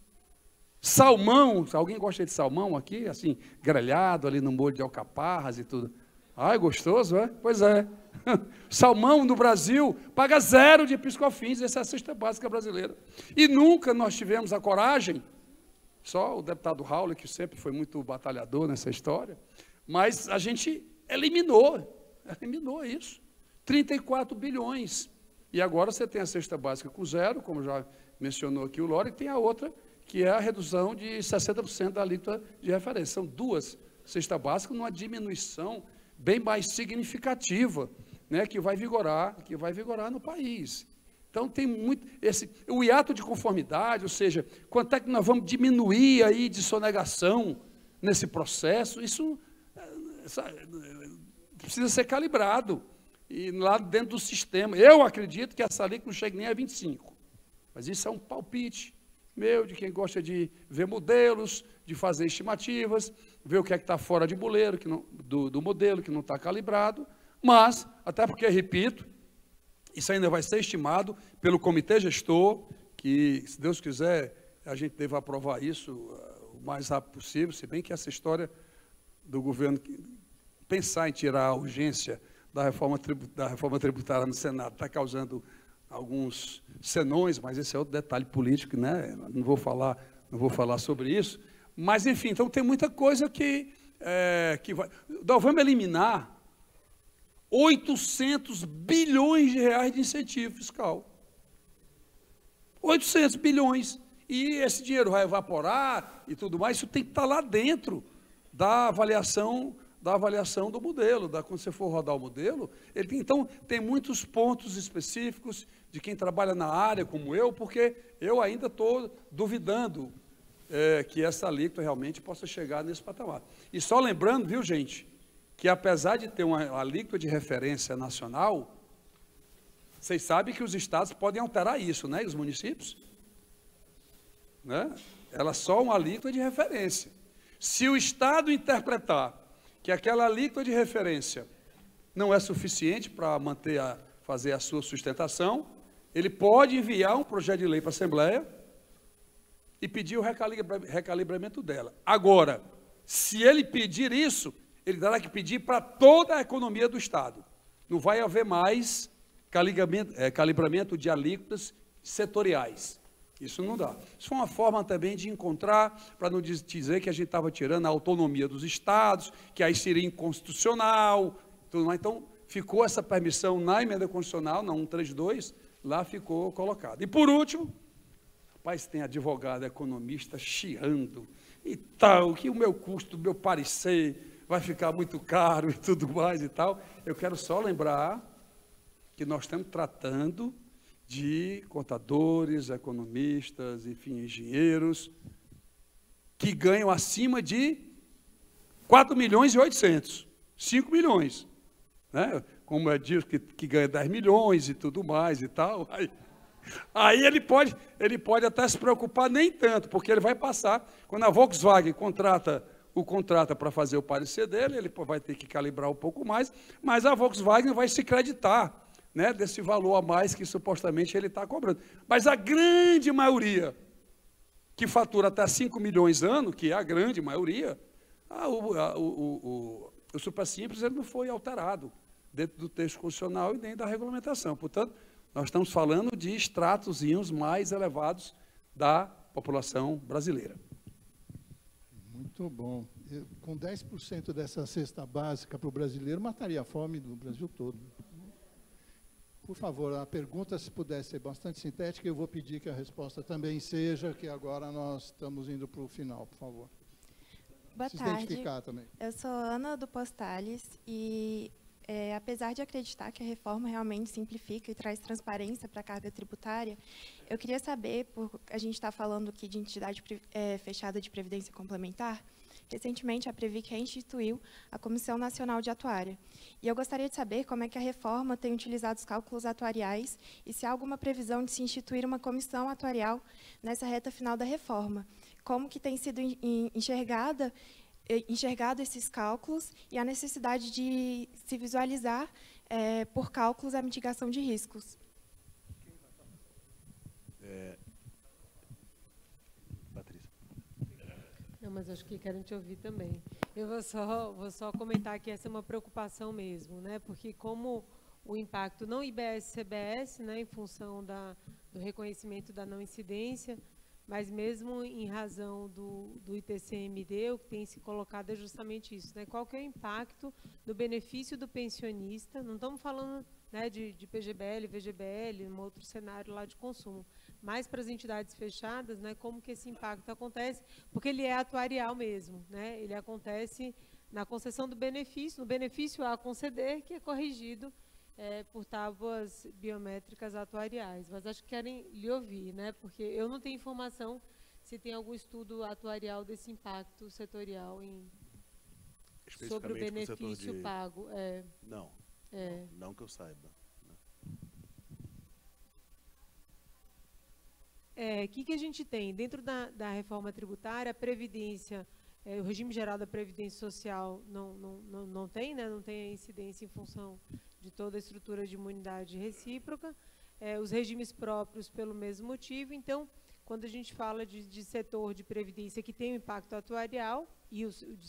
Salmão, alguém gosta de salmão aqui? Assim, grelhado ali no molho de alcaparras e tudo. É gostoso, é? Pois é. Salmão no Brasil paga 0 de PIS/COFINS, essa é a cesta básica brasileira. E nunca nós tivemos a coragem, só o deputado Raul, que sempre foi muito batalhador nessa história, mas a gente eliminou isso. 34 bilhões. E agora você tem a cesta básica com 0, como já mencionou aqui o Lore, e tem a outra, que é a redução de 60% da alíquota de referência. São duas cestas básicas, numa diminuição bem mais significativa, né, que vai vigorar no país. Então tem muito o hiato de conformidade, ou seja, quanto é que nós vamos diminuir aí de sonegação nesse processo, isso precisa ser calibrado e lá dentro do sistema. Eu acredito que essa alíquota não chega nem a 25, mas isso é um palpite meu, de quem gosta de ver modelos, de fazer estimativas, ver o que é que está fora de buleiro, do modelo, que não está calibrado, mas, até porque, repito, isso ainda vai ser estimado pelo comitê gestor, que, se Deus quiser, a gente deve aprovar isso o mais rápido possível, se bem que essa história do governo pensar em tirar a urgência da reforma tributária no Senado está causando alguns senões, mas esse é outro detalhe político, né? Não vou falar sobre isso. Mas, enfim, então tem muita coisa que vai... Nós vamos eliminar 800 bilhões de reais de incentivo fiscal. 800 bilhões. E esse dinheiro vai evaporar e tudo mais, isso tem que estar lá dentro da avaliação do modelo, quando você for rodar o modelo, então tem muitos pontos específicos de quem trabalha na área, como eu, porque eu ainda estou duvidando que essa alíquota realmente possa chegar nesse patamar. E só lembrando, viu, gente, que apesar de ter uma alíquota de referência nacional, vocês sabem que os estados podem alterar isso, né, e os municípios? Né? Ela é só uma alíquota de referência. Se o estado interpretar que aquela alíquota de referência não é suficiente para fazer a sua sustentação, ele pode enviar um projeto de lei para a Assembleia e pedir o recalibramento dela. Agora, se ele pedir isso, ele terá que pedir para toda a economia do Estado. Não vai haver mais calibramento de alíquotas setoriais. Isso não dá. Isso foi uma forma também de encontrar, para não dizer que a gente estava tirando a autonomia dos estados, que aí seria inconstitucional, tudo mais. Então, ficou essa permissão na emenda constitucional, na 132, lá ficou colocado. E, por último, rapaz, tem advogado, economista chiando e tal, que o meu custo, o meu parecer vai ficar muito caro e tudo mais e tal. Eu quero só lembrar que nós estamos tratando de contadores, economistas, enfim, engenheiros, que ganham acima de 4 milhões e 800, 5 milhões, né? Como é disso que ganha 10 milhões e tudo mais e tal. Aí ele pode até se preocupar nem tanto, porque ele vai passar, quando a Volkswagen contrata para fazer o parecer dele, ele vai ter que calibrar um pouco mais, mas a Volkswagen vai se creditar, né, desse valor a mais que supostamente ele está cobrando. Mas a grande maioria, que fatura até 5 milhões ano, que é a grande maioria, o Supersimples ele não foi alterado dentro do texto constitucional e nem da regulamentação. Portanto, nós estamos falando de estratozinhos mais elevados da população brasileira. Muito bom. Com 10% dessa cesta básica para o brasileiro, mataria a fome do Brasil todo. Por favor, a pergunta, se puder ser bastante sintética, eu vou pedir que a resposta também seja, que agora nós estamos indo para o final, por favor. Boa Se tarde. identificar também. Eu sou Ana do Postales e, apesar de acreditar que a reforma realmente simplifica e traz transparência para a carga tributária, eu queria saber, a gente está falando aqui de entidade fechada de previdência complementar, recentemente a Previc instituiu a Comissão Nacional de Atuária. E eu gostaria de saber como é que a reforma tem utilizado os cálculos atuariais e se há alguma previsão de se instituir uma comissão atuarial nessa reta final da reforma. Como que tem sido enxergado esses cálculos e a necessidade de se visualizar, por cálculos, a mitigação de riscos. Patrícia. Não, mas acho que querem te ouvir também. Eu vou só comentar que essa é uma preocupação mesmo, né? Porque como o impacto não IBS-CBS, né, em função do reconhecimento da não incidência, mas mesmo em razão do ITCMD, o que tem se colocado é justamente isso, né? Qual que é o impacto do benefício do pensionista? Não estamos falando, né, de PGBL, VGBL, um outro cenário lá de consumo, mas para as entidades fechadas, né, como que esse impacto acontece? Porque ele é atuarial mesmo, né? Ele acontece na concessão do benefício, no benefício a conceder, que é corrigido por tábuas biométricas atuariais. Mas acho que querem lhe ouvir, né? Porque eu não tenho informação se tem algum estudo atuarial desse impacto setorial sobre o benefício pago. Não, não que eu saiba. O que a gente tem? Dentro da reforma tributária, a Previdência, o regime geral da Previdência Social não tem, né? Não tem a incidência em função de toda a estrutura de imunidade recíproca, os regimes próprios pelo mesmo motivo. Então, quando a gente fala de setor de previdência que tem um impacto atuarial e o de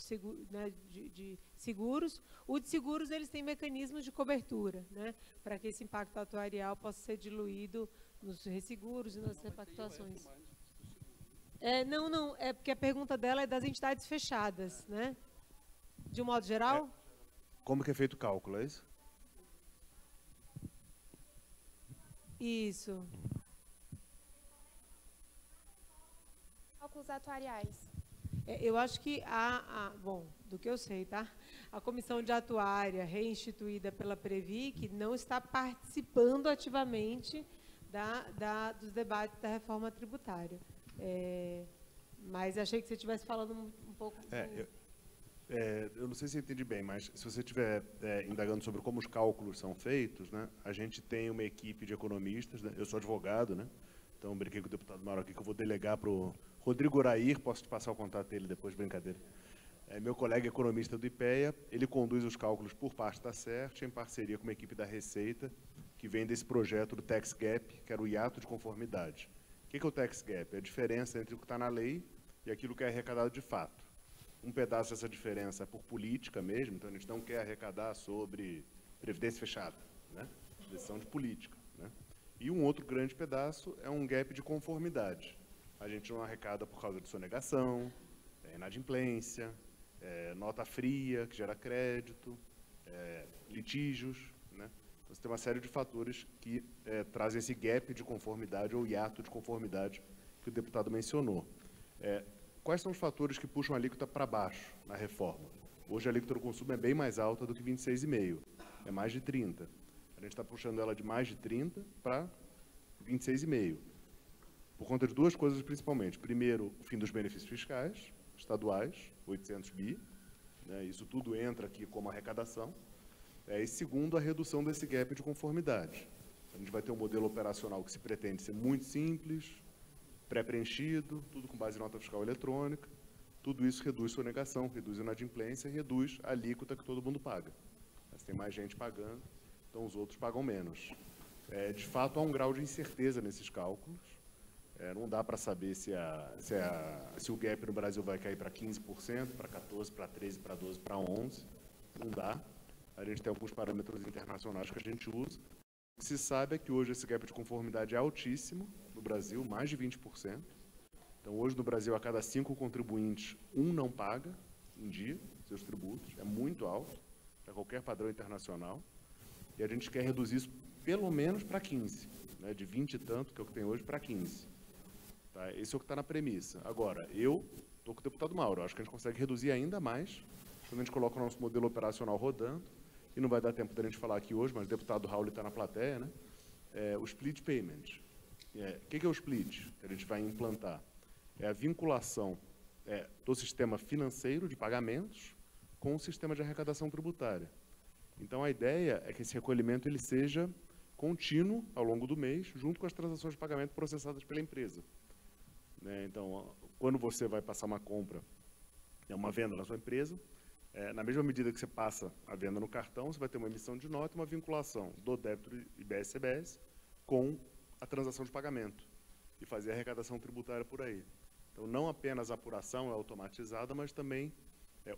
seguros, o de seguros eles têm mecanismos de cobertura, né, para que esse impacto atuarial possa ser diluído nos resseguros e nas repactuações. Não, é porque a pergunta dela é das entidades fechadas, né? De um modo geral? Como que é feito o cálculo, é isso? Isso. Cálculos atuariais. Eu acho que bom, do que eu sei, tá? A comissão de atuária reinstituída pela Previc não está participando ativamente dos debates da reforma tributária. Mas achei que você estivesse falando um pouco... Eu não sei se eu entendi bem, mas se você estiver indagando sobre como os cálculos são feitos, né, a gente tem uma equipe de economistas, né, eu sou advogado, né, então brinquei com o deputado Mauro aqui que eu vou delegar para o Rodrigo Urair, posso te passar o contato dele depois, brincadeira. Meu colega economista do IPEA, ele conduz os cálculos por parte da CERT, em parceria com uma equipe da Receita, que vem desse projeto do Tax Gap, que era o hiato de conformidade. O que é o Tax Gap? É a diferença entre o que está na lei e aquilo que é arrecadado de fato. Um pedaço dessa diferença é por política mesmo, então a gente não quer arrecadar sobre previdência fechada, né? Decisão de política, né? E um outro grande pedaço é um gap de conformidade. A gente não arrecada por causa de sonegação, inadimplência, nota fria, que gera crédito, litígios, né? Então, você tem uma série de fatores que trazem esse gap de conformidade ou hiato de conformidade que o deputado mencionou. Quais são os fatores que puxam a alíquota para baixo na reforma? Hoje a alíquota do consumo é bem mais alta do que 26,5%, é mais de 30%. A gente está puxando ela de mais de 30% para 26,5%. Por conta de duas coisas principalmente. Primeiro, o fim dos benefícios fiscais estaduais, 800 bi, né, isso tudo entra aqui como arrecadação. E segundo, a redução desse gap de conformidade. A gente vai ter um modelo operacional que se pretende ser muito simples, pré-preenchido, tudo com base em nota fiscal eletrônica. Tudo isso reduz sonegação, reduz inadimplência e reduz a alíquota que todo mundo paga. Mas tem mais gente pagando, então os outros pagam menos. De fato, há um grau de incerteza nesses cálculos. Não dá para saber se o gap no Brasil vai cair para 15%, para 14%, para 13%, para 12%, para 11%. Não dá. A gente tem alguns parâmetros internacionais que a gente usa. O que se sabe é que hoje esse gap de conformidade é altíssimo no Brasil, mais de 20%. Então, hoje no Brasil, a cada 5 contribuintes, 1 não paga em dia seus tributos, é muito alto para qualquer padrão internacional, e a gente quer reduzir isso pelo menos para 15, né, de 20 e tanto, que é o que tem hoje, para 15. Tá? Esse é o que está na premissa. Agora, eu estou com o deputado Mauro, acho que a gente consegue reduzir ainda mais quando a gente coloca o nosso modelo operacional rodando, e não vai dar tempo da gente falar aqui hoje, mas o deputado Raul está na plateia, né? O split payment. O que é o split que a gente vai implantar? É a vinculação do sistema financeiro de pagamentos com o sistema de arrecadação tributária. Então, a ideia é que esse recolhimento ele seja contínuo ao longo do mês, junto com as transações de pagamento processadas pela empresa. Né? Então, quando você vai passar uma compra, uma venda na sua empresa, na mesma medida que você passa a venda no cartão, você vai ter uma emissão de nota e uma vinculação do débito IBS-CBS com a transação de pagamento e fazer a arrecadação tributária por aí. Então, não apenas a apuração é automatizada, mas também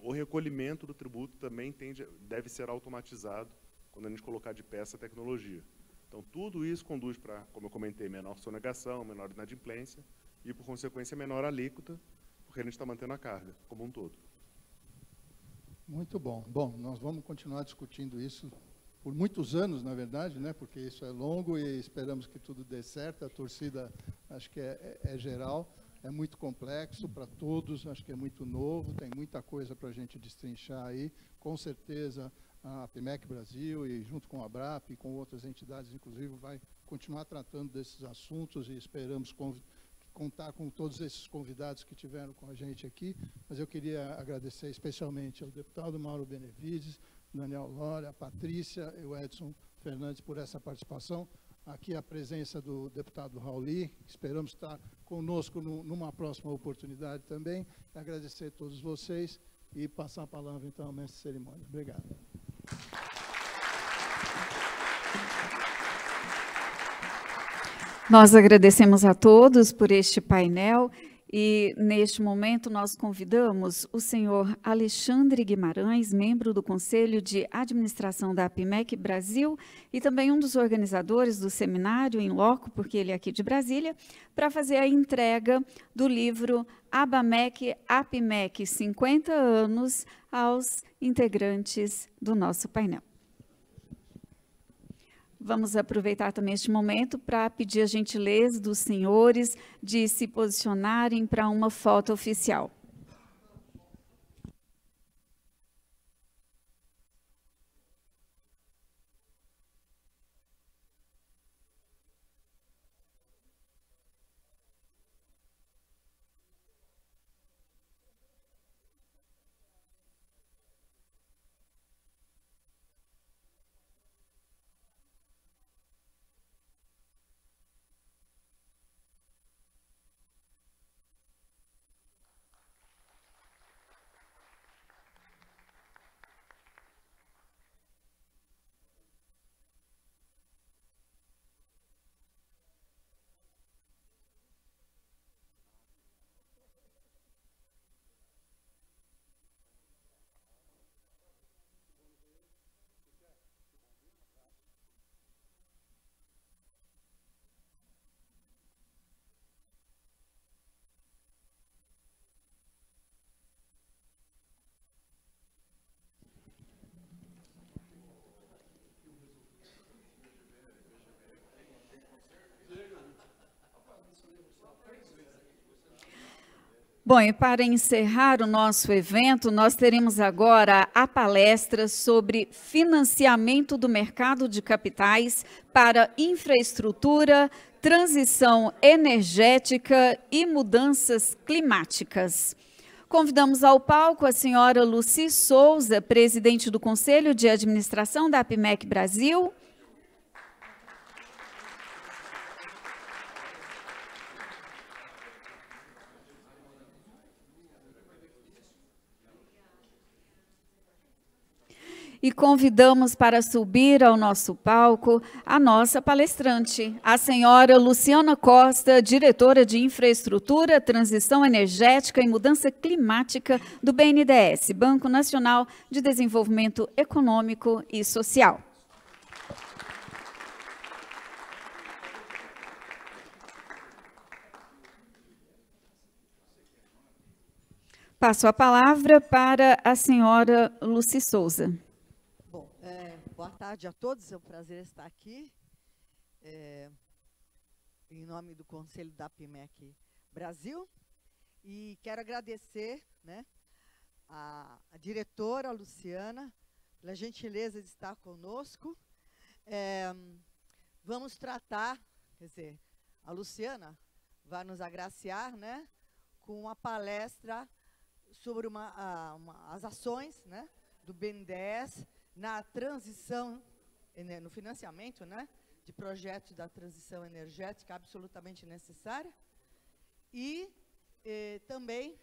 o recolhimento do tributo também deve ser automatizado quando a gente colocar de pé essa tecnologia. Então, tudo isso conduz para, como eu comentei, menor sonegação, menor inadimplência e, por consequência, menor alíquota, porque a gente está mantendo a carga como um todo. Muito bom. Bom, nós vamos continuar discutindo isso por muitos anos, na verdade, né? Porque isso é longo e esperamos que tudo dê certo. A torcida, acho que é geral, é muito complexo para todos, acho que é muito novo, tem muita coisa para a gente destrinchar aí. Com certeza, a APIMEC Brasil, e junto com a ABRAP e com outras entidades, inclusive, vai continuar tratando desses assuntos e esperamos contar com todos esses convidados que tiveram com a gente aqui, mas eu queria agradecer especialmente ao deputado Mauro Benevides, Daniel Lora, a Patrícia e o Edson Fernandes por essa participação. Aqui a presença do deputado Rauli, esperamos estar conosco numa próxima oportunidade também. Agradecer a todos vocês e passar a palavra então ao mestre de cerimônia. Obrigado. Nós agradecemos a todos por este painel e, neste momento, nós convidamos o senhor Alexandre Guimarães, membro do Conselho de Administração da APIMEC Brasil e também um dos organizadores do seminário em loco, porque ele é aqui de Brasília, para fazer a entrega do livro ABAMEC APIMEC 50 anos aos integrantes do nosso painel. Vamos aproveitar também este momento para pedir a gentileza dos senhores de se posicionarem para uma foto oficial. Bom, e para encerrar o nosso evento, nós teremos agora a palestra sobre financiamento do mercado de capitais para infraestrutura, transição energética e mudanças climáticas. Convidamos ao palco a senhora Lucy Souza, presidente do Conselho de Administração da APIMEC Brasil. E convidamos para subir ao nosso palco a nossa palestrante, a senhora Luciana Costa, diretora de Infraestrutura, Transição Energética e Mudança Climática do BNDES, Banco Nacional de Desenvolvimento Econômico e Social. Passo a palavra para a senhora Lucy Souza. Bom, boa tarde a todos, é um prazer estar aqui. Em nome do Conselho da APIMEC Brasil. E quero agradecer, né, a diretora, a Luciana, pela gentileza de estar conosco. Vamos tratar, quer dizer, a Luciana vai nos agraciar, né, com uma palestra sobre as ações, né, do BNDES na transição, no financiamento, né, de projetos da transição energética absolutamente necessária e também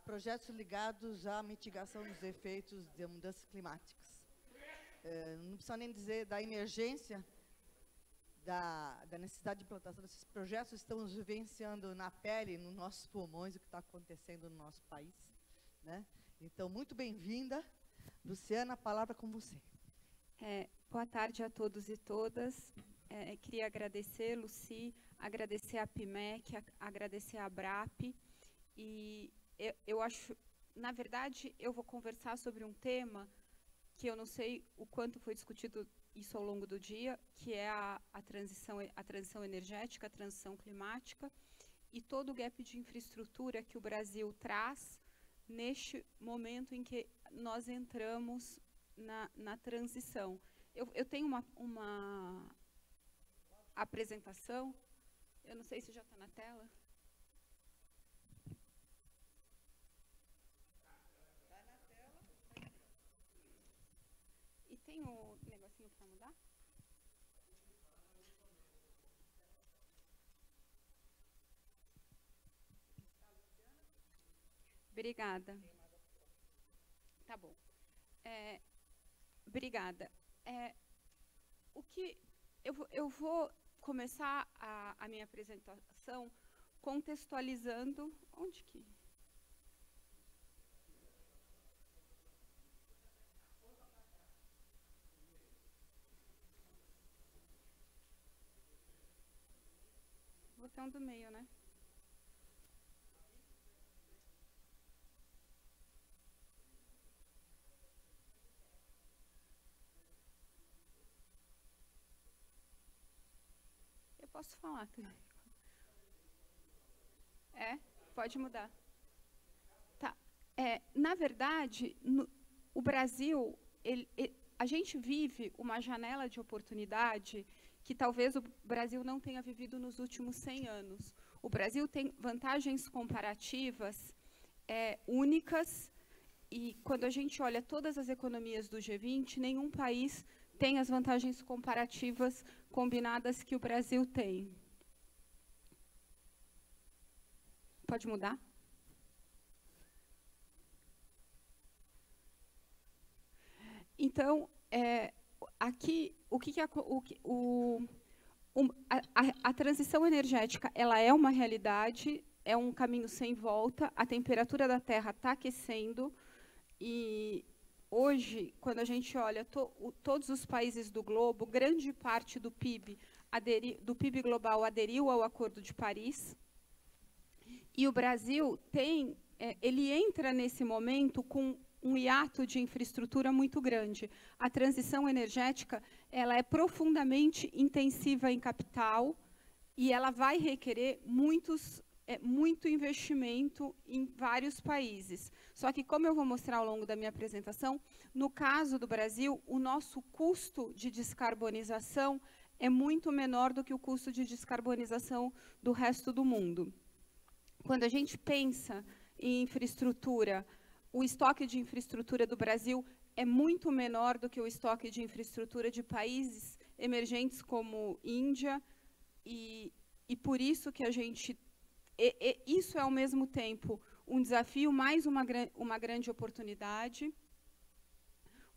projetos ligados à mitigação dos efeitos de mudanças climáticas. Não precisa nem dizer da emergência, da necessidade de implantação desses projetos, estamos vivenciando na pele, nos nossos pulmões, o que está acontecendo no nosso país, né? Então, muito bem-vinda. Luciana, a palavra é com você. Boa tarde a todos e todas. Queria agradecer, Lucy, agradecer a APIMEC, agradecer a ABRAP. E eu acho, na verdade, eu vou conversar sobre um tema que eu não sei o quanto foi discutido isso ao longo do dia, que é a transição energética, a transição climática e todo o gap de infraestrutura que o Brasil traz neste momento em que nós entramos na transição. Eu tenho uma apresentação, eu não sei se já está na tela. Está na tela. E tem o negocinho para mudar? Obrigada. Tá bom. Obrigada. O que eu vou começar a minha apresentação contextualizando onde que o botão do meio, né? Posso falar também. Pode mudar. Tá. Na verdade, o Brasil, a gente vive uma janela de oportunidade que talvez o Brasil não tenha vivido nos últimos 100 anos. O Brasil tem vantagens comparativas únicas e quando a gente olha todas as economias do G20, nenhum país tem as vantagens comparativas combinadas que o Brasil tem. Pode mudar? Então, aqui, a transição energética, ela é uma realidade, é um caminho sem volta, a temperatura da Terra está aquecendo e hoje, quando a gente olha todos os países do globo, grande parte do PIB global aderiu ao Acordo de Paris. E o Brasil ele entra nesse momento com um hiato de infraestrutura muito grande. A transição energética ela é profundamente intensiva em capital e ela vai requerer muito investimento em vários países. Só que, como eu vou mostrar ao longo da minha apresentação, no caso do Brasil, o nosso custo de descarbonização é muito menor do que o custo de descarbonização do resto do mundo. Quando a gente pensa em infraestrutura, o estoque de infraestrutura do Brasil é muito menor do que o estoque de infraestrutura de países emergentes como Índia, e por isso que a gente... isso é, ao mesmo tempo, um desafio, mais uma grande oportunidade.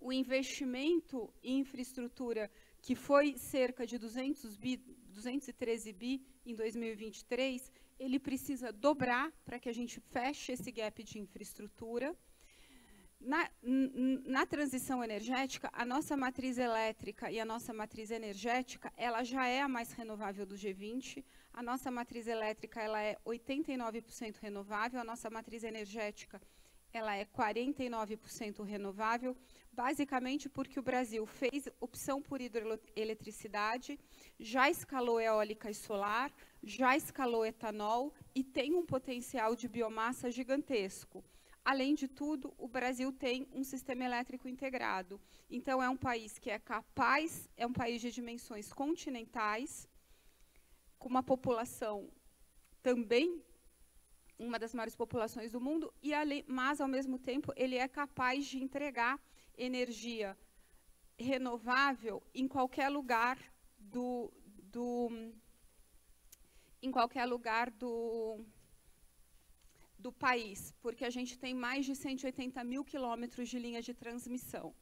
O investimento em infraestrutura, que foi cerca de 213 bi em 2023, ele precisa dobrar para que a gente feche esse gap de infraestrutura. Na transição energética, a nossa matriz elétrica e a nossa matriz energética, ela já é a mais renovável do G20. A nossa matriz elétrica, ela é 89% renovável, a nossa matriz energética, ela é 49% renovável, basicamente porque o Brasil fez opção por hidroeletricidade, já escalou eólica e solar, já escalou etanol e tem um potencial de biomassa gigantesco. Além de tudo, o Brasil tem um sistema elétrico integrado. Então, é um país que é capaz, é um país de dimensões continentais, com uma população também, uma das maiores populações do mundo, mas, ao mesmo tempo, ele é capaz de entregar energia renovável em qualquer lugar do país, porque a gente tem mais de 180 mil quilômetros de linha de transmissão.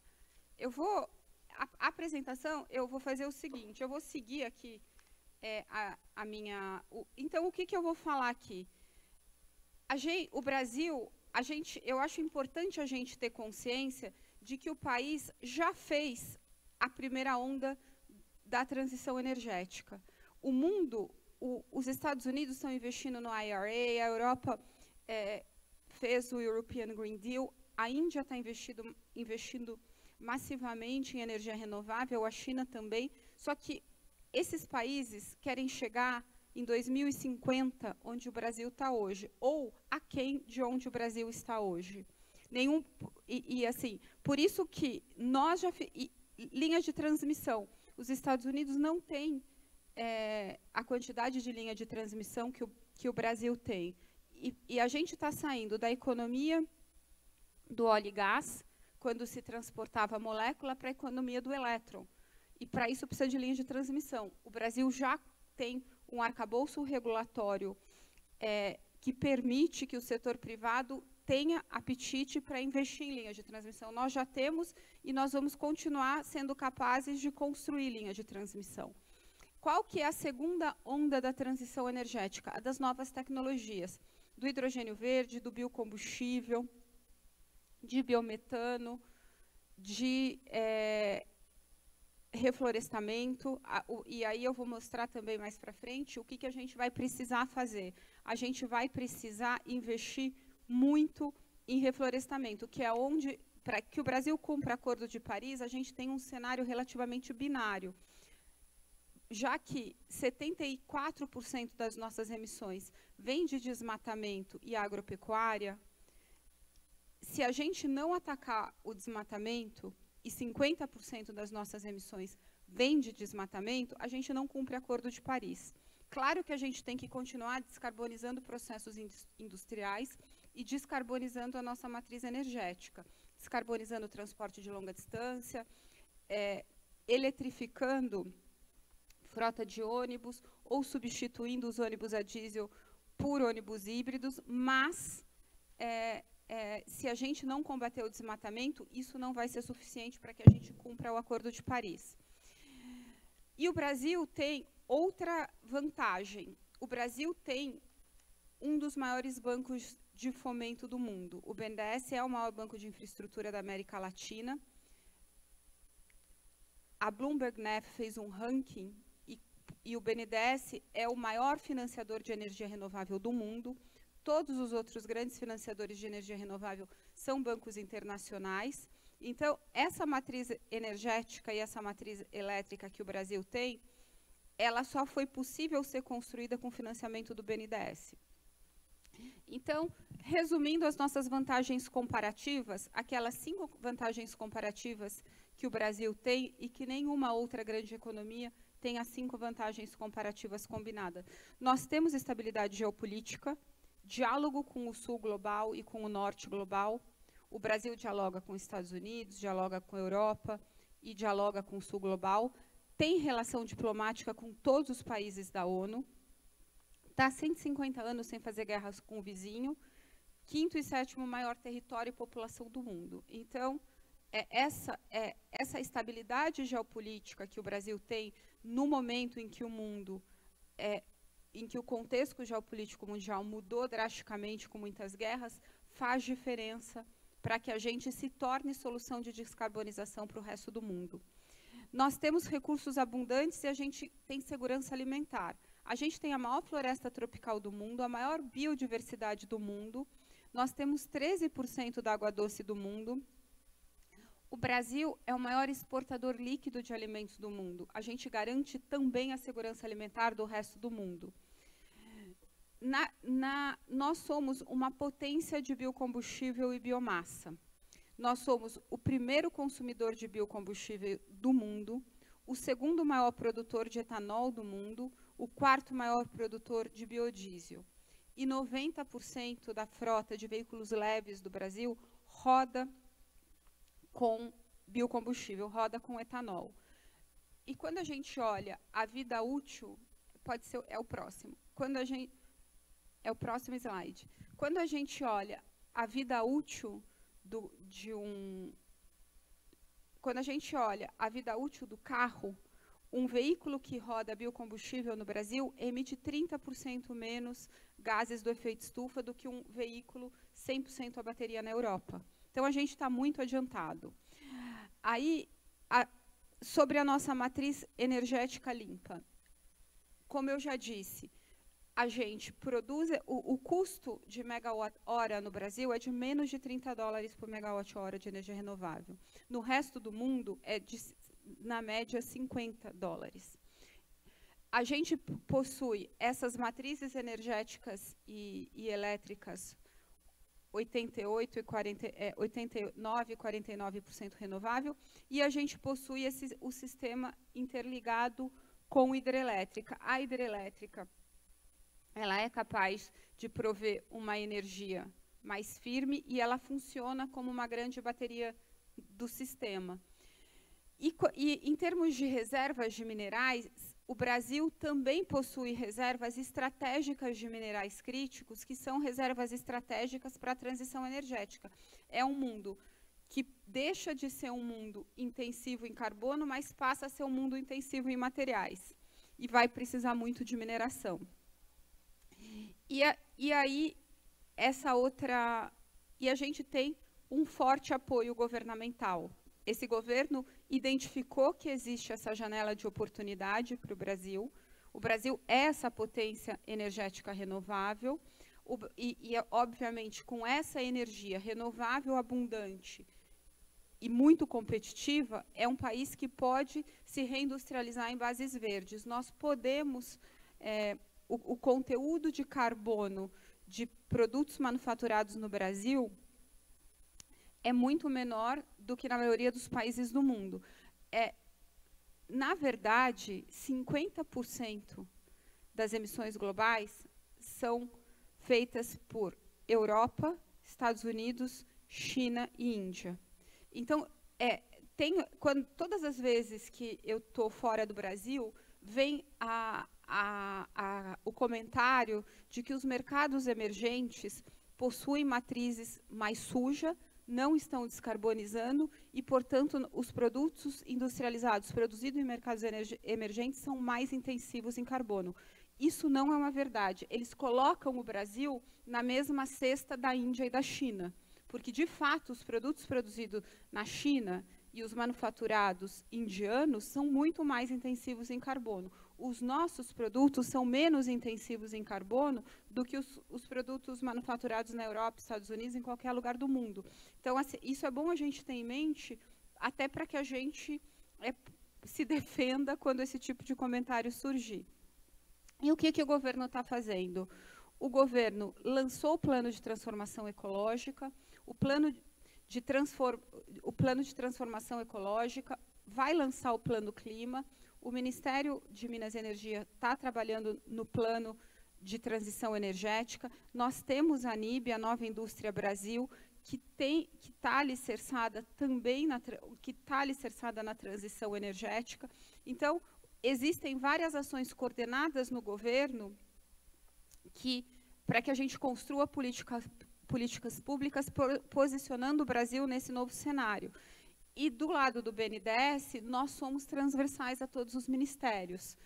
A apresentação, eu vou fazer o seguinte, eu vou seguir aqui então, o que eu vou falar aqui? O Brasil, eu acho importante a gente ter consciência de que o país já fez a primeira onda da transição energética. O mundo, os Estados Unidos estão investindo no IRA, a Europa fez o European Green Deal, a Índia está investindo massivamente em energia renovável, a China também, só que esses países querem chegar em 2050, onde o Brasil está hoje, ou aquém de onde o Brasil está hoje. Assim, por isso que nós já... linhas de transmissão. Os Estados Unidos não têm a quantidade de linha de transmissão que o Brasil tem. E a gente está saindo da economia do óleo e gás, quando se transportava a molécula, para a economia do elétron. E, para isso, precisa de linha de transmissão. O Brasil já tem um arcabouço regulatório que permite que o setor privado tenha apetite para investir em linha de transmissão. Nós já temos e nós vamos continuar sendo capazes de construir linha de transmissão. Qual que é a segunda onda da transição energética? A das novas tecnologias, do hidrogênio verde, do biocombustível, de biometano, de reflorestamento, e aí eu vou mostrar também mais para frente o que a gente vai precisar fazer. A gente vai precisar investir muito em reflorestamento, que é onde, para que o Brasil cumpra o Acordo de Paris, a gente tem um cenário relativamente binário, já que 74% das nossas emissões vem de desmatamento e agropecuária. Se a gente não atacar o desmatamento, e 50% das nossas emissões vem de desmatamento, a gente não cumpre o Acordo de Paris. Claro que a gente tem que continuar descarbonizando processos industriais e descarbonizando a nossa matriz energética, descarbonizando o transporte de longa distância, eletrificando frota de ônibus ou substituindo os ônibus a diesel por ônibus híbridos, mas se a gente não combater o desmatamento, isso não vai ser suficiente para que a gente cumpra o Acordo de Paris. E o Brasil tem outra vantagem. O Brasil tem um dos maiores bancos de fomento do mundo. O BNDES é o maior banco de infraestrutura da América Latina. A Bloomberg NEF fez um ranking e o BNDES é o maior financiador de energia renovável do mundo. Todos os outros grandes financiadores de energia renovável são bancos internacionais. Então, essa matriz energética e essa matriz elétrica que o Brasil tem, ela só foi possível ser construída com financiamento do BNDES. Então, resumindo as nossas vantagens comparativas, aquelas 5 vantagens comparativas que o Brasil tem e que nenhuma outra grande economia tem as 5 vantagens comparativas combinadas. Nós temos estabilidade geopolítica, diálogo com o sul global e com o norte global. O Brasil dialoga com os Estados Unidos, dialoga com a Europa e dialoga com o sul global. Tem relação diplomática com todos os países da ONU. Está há 150 anos sem fazer guerras com o vizinho. 5º e 7º maior território e população do mundo. Então, essa estabilidade geopolítica que o Brasil tem no momento em que o mundo em que o contexto geopolítico mundial mudou drasticamente com muitas guerras, faz diferença para que a gente se torne solução de descarbonização para o resto do mundo. Nós temos recursos abundantes e a gente tem segurança alimentar. A gente tem a maior floresta tropical do mundo, a maior biodiversidade do mundo, nós temos 13% da água doce do mundo. O Brasil é o maior exportador líquido de alimentos do mundo. A gente garante também a segurança alimentar do resto do mundo. Nós somos uma potência de biocombustível e biomassa. Nós somos o primeiro consumidor de biocombustível do mundo, o segundo maior produtor de etanol do mundo, o quarto maior produtor de biodiesel. E 90% da frota de veículos leves do Brasil roda com biocombustível, roda com etanol. E quando a gente olha a vida útil, pode ser, é o próximo. É o próximo slide. Quando a gente olha a vida útil quando a gente olha a vida útil do carro, um veículo que roda biocombustível no Brasil emite 30% menos gases do efeito estufa do que um veículo 100% a bateria na Europa. Então, a gente está muito adiantado. Aí, sobre a nossa matriz energética limpa, como eu já disse, a gente produz, o custo de megawatt-hora no Brasil é de menos de $30 por megawatt-hora de energia renovável. No resto do mundo, é na média, $50. A gente possui essas matrizes energéticas e elétricas 89 e 49% renovável, e a gente possui o sistema interligado com hidrelétrica. A hidrelétrica, ela é capaz de prover uma energia mais firme e ela funciona como uma grande bateria do sistema. E em termos de reservas de minerais, o Brasil também possui reservas estratégicas de minerais críticos, que são reservas estratégicas para a transição energética. É um mundo que deixa de ser um mundo intensivo em carbono, mas passa a ser um mundo intensivo em materiais. E vai precisar muito de mineração. E aí, a gente tem um forte apoio governamental. Esse governo identificou que existe essa janela de oportunidade para o Brasil. O Brasil é essa potência energética renovável. Obviamente, com essa energia renovável abundante e muito competitiva, é um país que pode se reindustrializar em bases verdes. Nós podemos... O conteúdo de carbono de produtos manufaturados no Brasil é muito menor do que na maioria dos países do mundo. Na verdade, 50% das emissões globais são feitas por Europa, Estados Unidos, China e Índia. Então, todas as vezes que eu estou fora do Brasil, vem o comentário de que os mercados emergentes possuem matrizes mais sujas, não estão descarbonizando e, portanto, os produtos industrializados produzidos em mercados emergentes são mais intensivos em carbono. Isso não é uma verdade. Eles colocam o Brasil na mesma cesta da Índia e da China, porque, de fato, os produtos produzidos na China e os manufaturados indianos são muito mais intensivos em carbono. Os nossos produtos são menos intensivos em carbono do que os produtos manufaturados na Europa, Estados Unidos, em qualquer lugar do mundo. Então, assim, isso é bom a gente ter em mente, até para que a gente se defenda quando esse tipo de comentário surgir. E o que o governo está fazendo? O governo lançou o plano de transformação ecológica, o plano de transformação ecológica vai lançar o plano clima. O Ministério de Minas e Energia está trabalhando no plano de transição energética. Nós temos a NIB, a Nova Indústria Brasil, que está alicerçada também na transição energética. Então, existem várias ações coordenadas no governo para que a gente construa políticas públicas posicionando o Brasil nesse novo cenário. E, do lado do BNDES, nós somos transversais a todos os ministérios.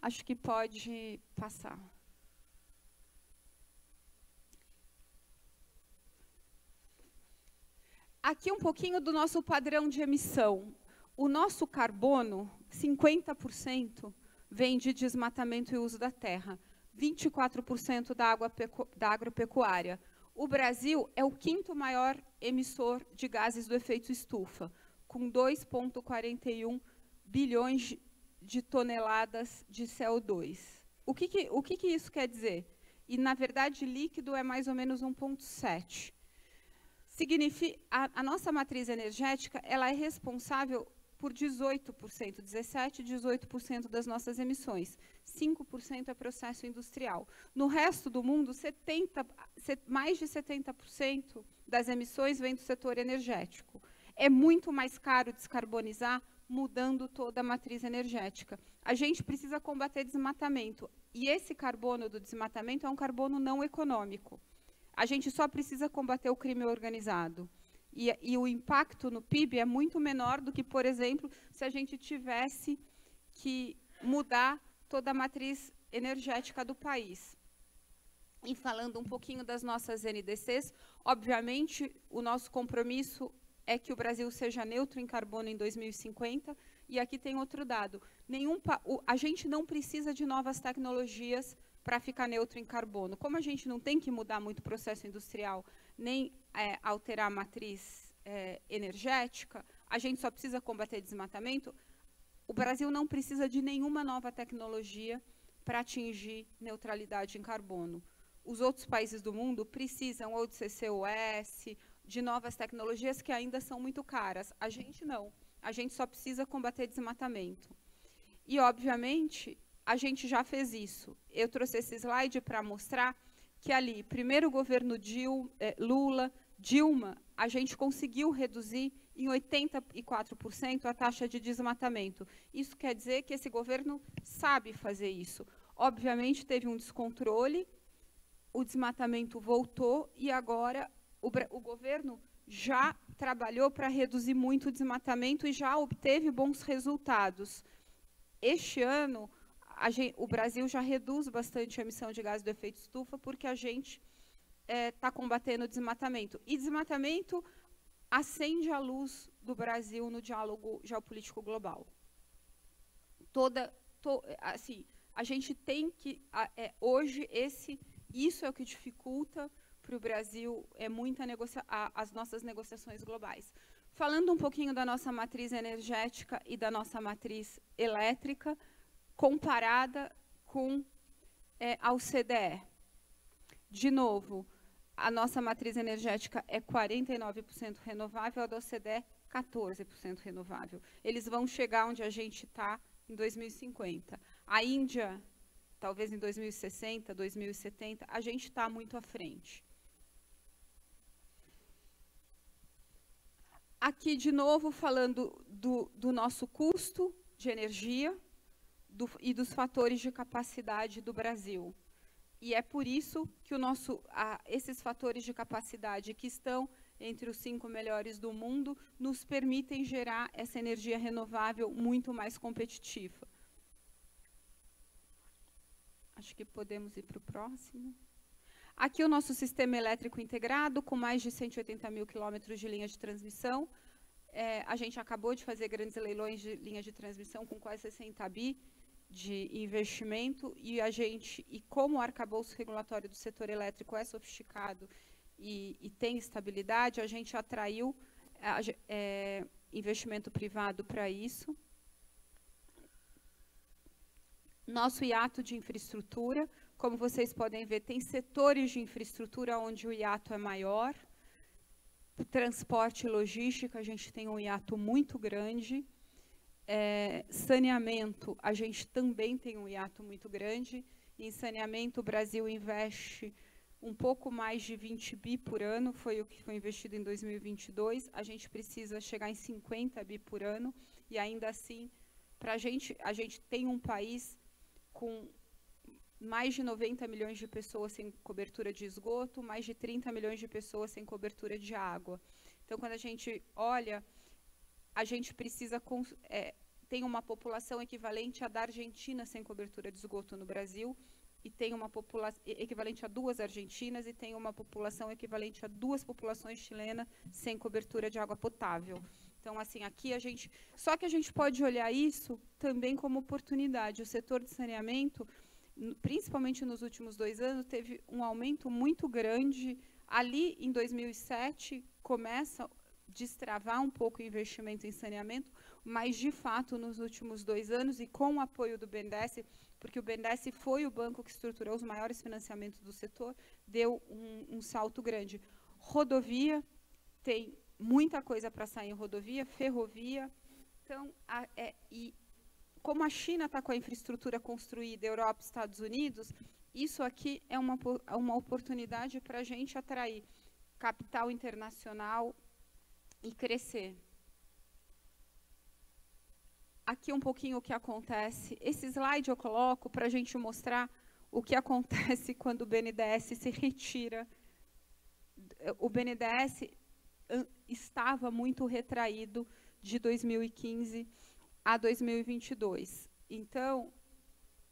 Acho que pode passar. Aqui um pouquinho do nosso padrão de emissão. O nosso carbono, 50% vem de desmatamento e uso da terra, 24% da agropecuária. O Brasil é o 5º maior emissor de gases do efeito estufa, com 2,41 bilhões de toneladas de CO2. O que isso quer dizer? E, na verdade, líquido é mais ou menos 1,7. Significa, a nossa matriz energética ela é responsável por 18%, 17%, 18% das nossas emissões. 5% é processo industrial. No resto do mundo, mais de 70% das emissões vem do setor energético. É muito mais caro descarbonizar mudando toda a matriz energética. A gente precisa combater desmatamento. E esse carbono do desmatamento é um carbono não econômico. A gente só precisa combater o crime organizado. E o impacto no PIB é muito menor do que, por exemplo, se a gente tivesse que mudar toda a matriz energética do país. E falando um pouquinho das nossas NDCs, obviamente, o nosso compromisso é que o Brasil seja neutro em carbono em 2050. E aqui tem outro dado. A gente não precisa de novas tecnologias para ficar neutro em carbono. Como a gente não tem que mudar muito o processo industrial, nem alterar a matriz energética, a gente só precisa combater desmatamento, o Brasil não precisa de nenhuma nova tecnologia para atingir neutralidade em carbono. Os outros países do mundo precisam ou de CCUS, de novas tecnologias que ainda são muito caras. A gente não. A gente só precisa combater desmatamento. E, obviamente, a gente já fez isso. Eu trouxe esse slide para mostrar que ali, primeiro o governo Lula, Dilma, a gente conseguiu reduzir em 84% a taxa de desmatamento. Isso quer dizer que esse governo sabe fazer isso. Obviamente, teve um descontrole, o desmatamento voltou e agora o governo já trabalhou para reduzir muito o desmatamento e já obteve bons resultados. Este ano, o Brasil já reduz bastante a emissão de gases do efeito estufa porque a gente está combatendo o desmatamento. E desmatamento acende a luz do Brasil no diálogo geopolítico global. Assim, a gente tem que... hoje, isso é o que dificulta para o Brasil as nossas negociações globais. Falando um pouquinho da nossa matriz energética e da nossa matriz elétrica, comparada com a OCDE. De novo, a nossa matriz energética é 49% renovável, a da OCDE 14% renovável. Eles vão chegar onde a gente está em 2050. A Índia, talvez em 2060, 2070, a gente está muito à frente. Aqui, de novo, falando do nosso custo de energia e dos fatores de capacidade do Brasil. E é por isso que esses fatores de capacidade que estão entre os 5 melhores do mundo nos permitem gerar essa energia renovável muito mais competitiva. Acho que podemos ir para o próximo. Aqui o nosso sistema elétrico integrado, com mais de 180 mil quilômetros de linha de transmissão. A gente acabou de fazer grandes leilões de linha de transmissão com quase 60 bi de investimento, e como o arcabouço regulatório do setor elétrico é sofisticado e tem estabilidade, a gente atraiu investimento privado para isso. Nosso hiato de infraestrutura, como vocês podem ver, tem setores de infraestrutura onde o hiato é maior. Transporte e logística, a gente tem um hiato muito grande. Saneamento, a gente também tem um hiato muito grande. Em saneamento, o Brasil investe um pouco mais de 20 bi por ano, foi o que foi investido em 2022. A gente precisa chegar em 50 bi por ano, e ainda assim, a gente tem um país com mais de 90 milhões de pessoas sem cobertura de esgoto, mais de 30 milhões de pessoas sem cobertura de água. Então, quando a gente olha, a gente precisa... tem uma população equivalente à da Argentina sem cobertura de esgoto no Brasil, e tem uma população equivalente a 2 Argentinas e tem uma população equivalente a 2 populações chilenas sem cobertura de água potável. Então, assim, aqui a gente... Só que a gente pode olhar isso também como oportunidade. O setor de saneamento, principalmente nos últimos 2 anos, teve um aumento muito grande. Ali, em 2007, começa a destravar um pouco o investimento em saneamento, mas, de fato, nos últimos 2 anos, e com o apoio do BNDES, porque o BNDES foi o banco que estruturou os maiores financiamentos do setor, deu um salto grande. Rodovia, tem muita coisa para sair em rodovia, ferrovia. Então, e como a China está com a infraestrutura construída, Europa e Estados Unidos, isso aqui é uma oportunidade para a gente atrair capital internacional e crescer. Aqui um pouquinho o que acontece. Esse slide eu coloco para a gente mostrar o que acontece quando o BNDES se retira. O BNDES estava muito retraído de 2015 a 2022. Então,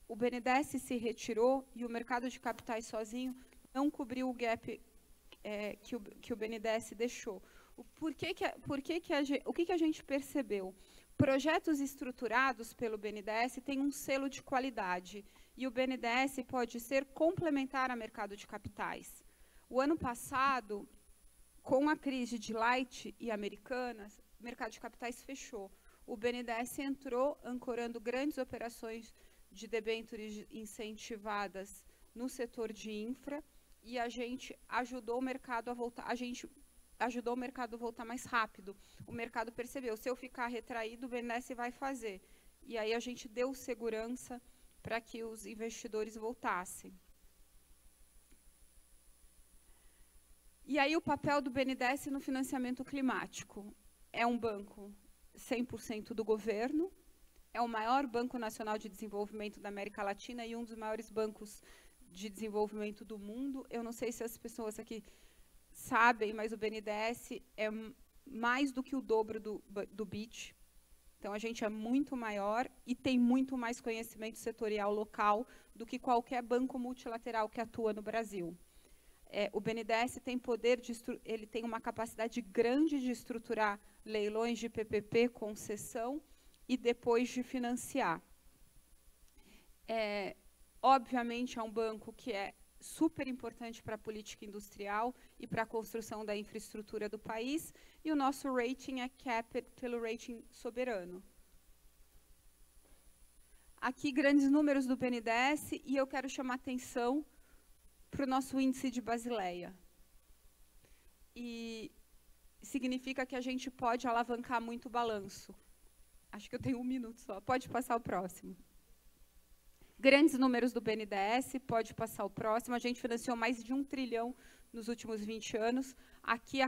o BNDES se retirou e o mercado de capitais sozinho não cobriu o gap que o BNDES deixou. O que a gente percebeu? Projetos estruturados pelo BNDES têm um selo de qualidade e o BNDES pode ser complementar ao mercado de capitais. O ano passado, com a crise de Light e Americanas, o mercado de capitais fechou. O BNDES entrou ancorando grandes operações de debêntures incentivadas no setor de infra e a gente ajudou o mercado a voltar. Ajudou o mercado a voltar mais rápido. O mercado percebeu, se eu ficar retraído, o BNDES vai fazer. E aí a gente deu segurança para que os investidores voltassem. E aí o papel do BNDES no financiamento climático. É um banco 100% do governo, é o maior banco nacional de desenvolvimento da América Latina e um dos maiores bancos de desenvolvimento do mundo. Eu não sei se as pessoas aqui sabem, mas o BNDES é mais do que o dobro do BID. Então, a gente é muito maior e tem muito mais conhecimento setorial local do que qualquer banco multilateral que atua no Brasil. O BNDES tem ele tem uma capacidade grande de estruturar leilões de PPP, concessão, e depois de financiar. Obviamente, é um banco que é super importante para a política industrial e para a construção da infraestrutura do país, e o nosso rating é capped pelo rating soberano. Aqui, grandes números do BNDES, e eu quero chamar atenção para o nosso índice de Basileia. E significa que a gente pode alavancar muito o balanço. Acho que eu tenho 1 minuto só. Pode passar o próximo. Grandes números do BNDES, pode passar o próximo. A gente financiou mais de 1 trilhão nos últimos 20 anos. Aqui,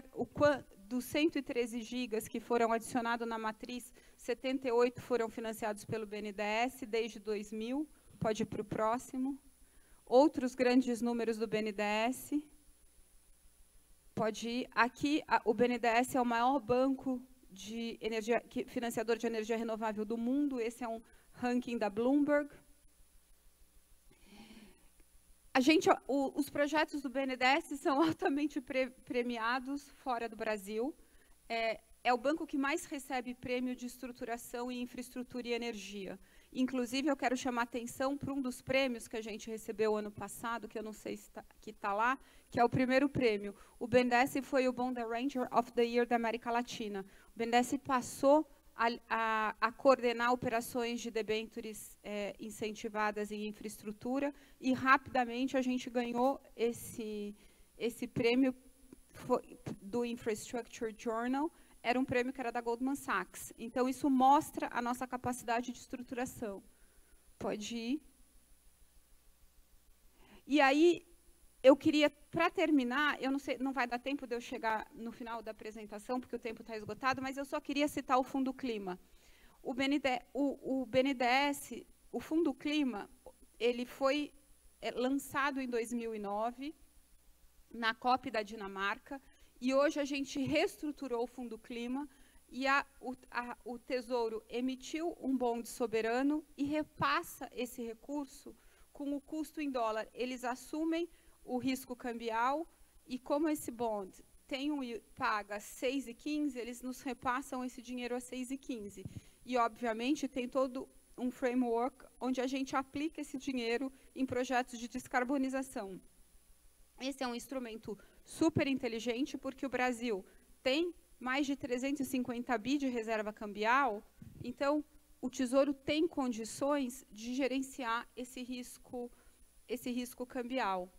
dos 113 gigas que foram adicionados na matriz, 78 foram financiados pelo BNDES desde 2000. Pode ir para o próximo. Outros grandes números do BNDES. Pode ir. Aqui, o BNDES é o maior banco de energia, financiador de energia renovável do mundo. Esse é um ranking da Bloomberg. Os projetos do BNDES são altamente premiados fora do Brasil. É o banco que mais recebe prêmio de estruturação em infraestrutura e energia. Inclusive, eu quero chamar atenção para um dos prêmios que a gente recebeu ano passado, que eu não sei se está lá, que é o primeiro prêmio. O BNDES foi o Bond Arranger of the Year da América Latina. O BNDES passou a coordenar operações de debêntures incentivadas em infraestrutura e, rapidamente, a gente ganhou esse prêmio do Infrastructure Journal. Era um prêmio que era da Goldman Sachs. Então, isso mostra a nossa capacidade de estruturação. Pode ir. E aí, eu queria, para terminar, eu não sei, não vai dar tempo de eu chegar no final da apresentação, porque o tempo está esgotado, mas eu só queria citar o Fundo Clima. O BNDES, o Fundo Clima, ele foi lançado em 2009, na COP da Dinamarca, e hoje a gente reestruturou o Fundo Clima e o Tesouro emitiu um bonde soberano e repassa esse recurso com o custo em dólar, eles assumem o risco cambial, e como esse bond paga 6,15, eles nos repassam esse dinheiro a 6,15. E, obviamente, tem todo um framework onde a gente aplica esse dinheiro em projetos de descarbonização. Esse é um instrumento super inteligente, porque o Brasil tem mais de 350 bi de reserva cambial, então o Tesouro tem condições de gerenciar esse risco cambial.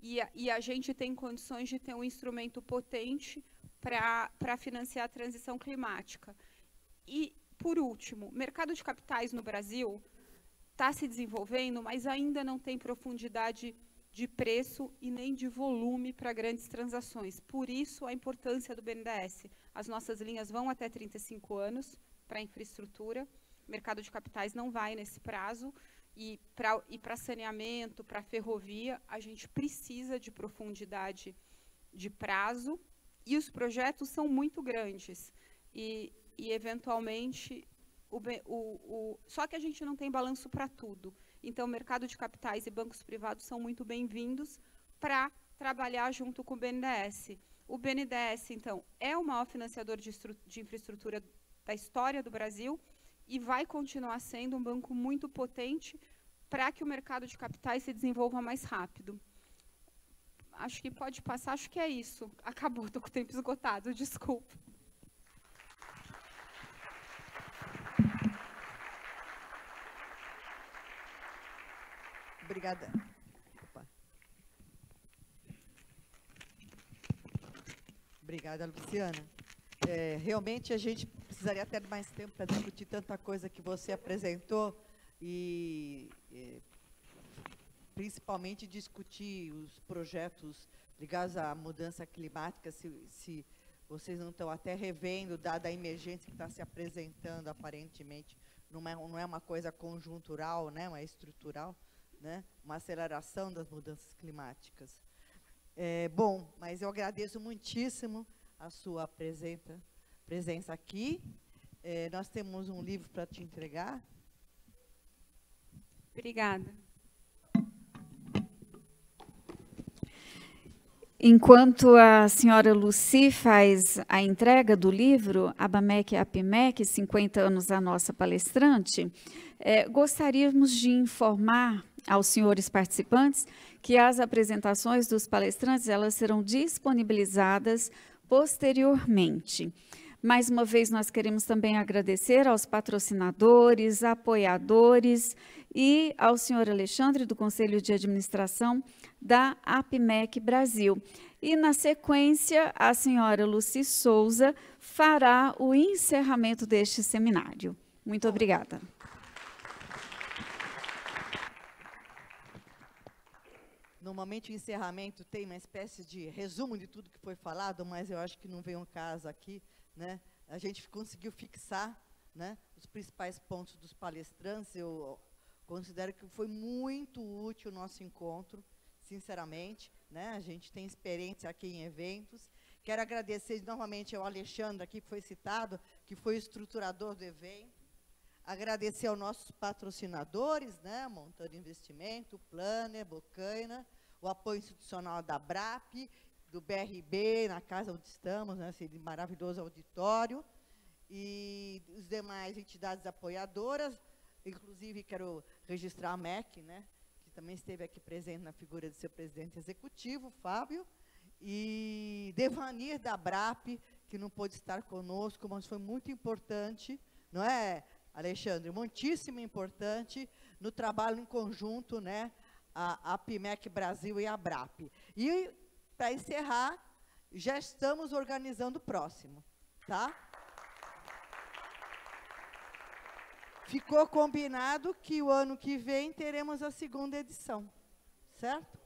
E a gente tem condições de ter um instrumento potente para financiar a transição climática. E, por último, mercado de capitais no Brasil está se desenvolvendo, mas ainda não tem profundidade de preço e nem de volume para grandes transações. Por isso, a importância do BNDES. As nossas linhas vão até 35 anos para infraestrutura. O mercado de capitais não vai nesse prazo. E para saneamento, para ferrovia, a gente precisa de profundidade de prazo. E os projetos são muito grandes. E eventualmente, só que a gente não tem balanço para tudo. Então, o mercado de capitais e bancos privados são muito bem-vindos para trabalhar junto com o BNDES. O BNDES, então, é o maior financiador de infraestrutura da história do Brasil e vai continuar sendo um banco muito potente para que o mercado de capitais se desenvolva mais rápido. Acho que pode passar, acho que é isso. Acabou, estou com o tempo esgotado, desculpa. Obrigada. Opa. Obrigada, Luciana. Realmente, a gente precisaria até de mais tempo para discutir tanta coisa que você apresentou e principalmente discutir os projetos ligados à mudança climática, se vocês não estão até revendo, dada a emergência que está se apresentando, aparentemente, não é uma coisa conjuntural, né, uma estrutural, né, uma aceleração das mudanças climáticas. Bom, mas eu agradeço muitíssimo a sua presença aqui. Nós temos um livro para te entregar. Obrigada. Enquanto a senhora Lucy faz a entrega do livro, ABAMEC e APIMEC, 50 anos a nossa palestrante, gostaríamos de informar aos senhores participantes que as apresentações dos palestrantes elas serão disponibilizadas posteriormente. Mais uma vez, nós queremos também agradecer aos patrocinadores, apoiadores e ao senhor Alexandre, do Conselho de Administração da APIMEC Brasil. E, na sequência, a senhora Lucy Souza fará o encerramento deste seminário. Muito obrigada. Normalmente o encerramento tem uma espécie de resumo de tudo que foi falado, mas eu acho que não vem um caso aqui, né? A gente conseguiu fixar, né, os principais pontos dos palestrantes. Eu considero que foi muito útil o nosso encontro, sinceramente, né? A gente tem experiência aqui em eventos. Quero agradecer novamente ao Alexandre, aqui que foi citado, que foi o estruturador do evento. Agradecer aos nossos patrocinadores, né, Montano Investimento, Planner, Bocaina, o apoio institucional da BRAP, do BRB, na casa onde estamos, né, esse maravilhoso auditório, e os demais entidades apoiadoras. Inclusive, quero registrar a MEC, né, que também esteve aqui presente na figura de seu presidente executivo, Fábio, e Devanir da BRAP, que não pôde estar conosco, mas foi muito importante, não é, Alexandre? Muitíssimo importante no trabalho em conjunto, né, a APIMEC Brasil e a BRAP. E, para encerrar, já estamos organizando o próximo, tá? Ficou combinado que o ano que vem teremos a segunda edição, certo?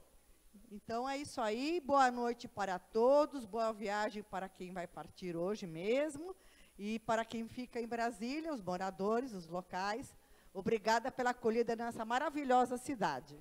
Então, é isso aí. Boa noite para todos, boa viagem para quem vai partir hoje mesmo. E para quem fica em Brasília, os moradores, os locais, obrigada pela acolhida nessa maravilhosa cidade.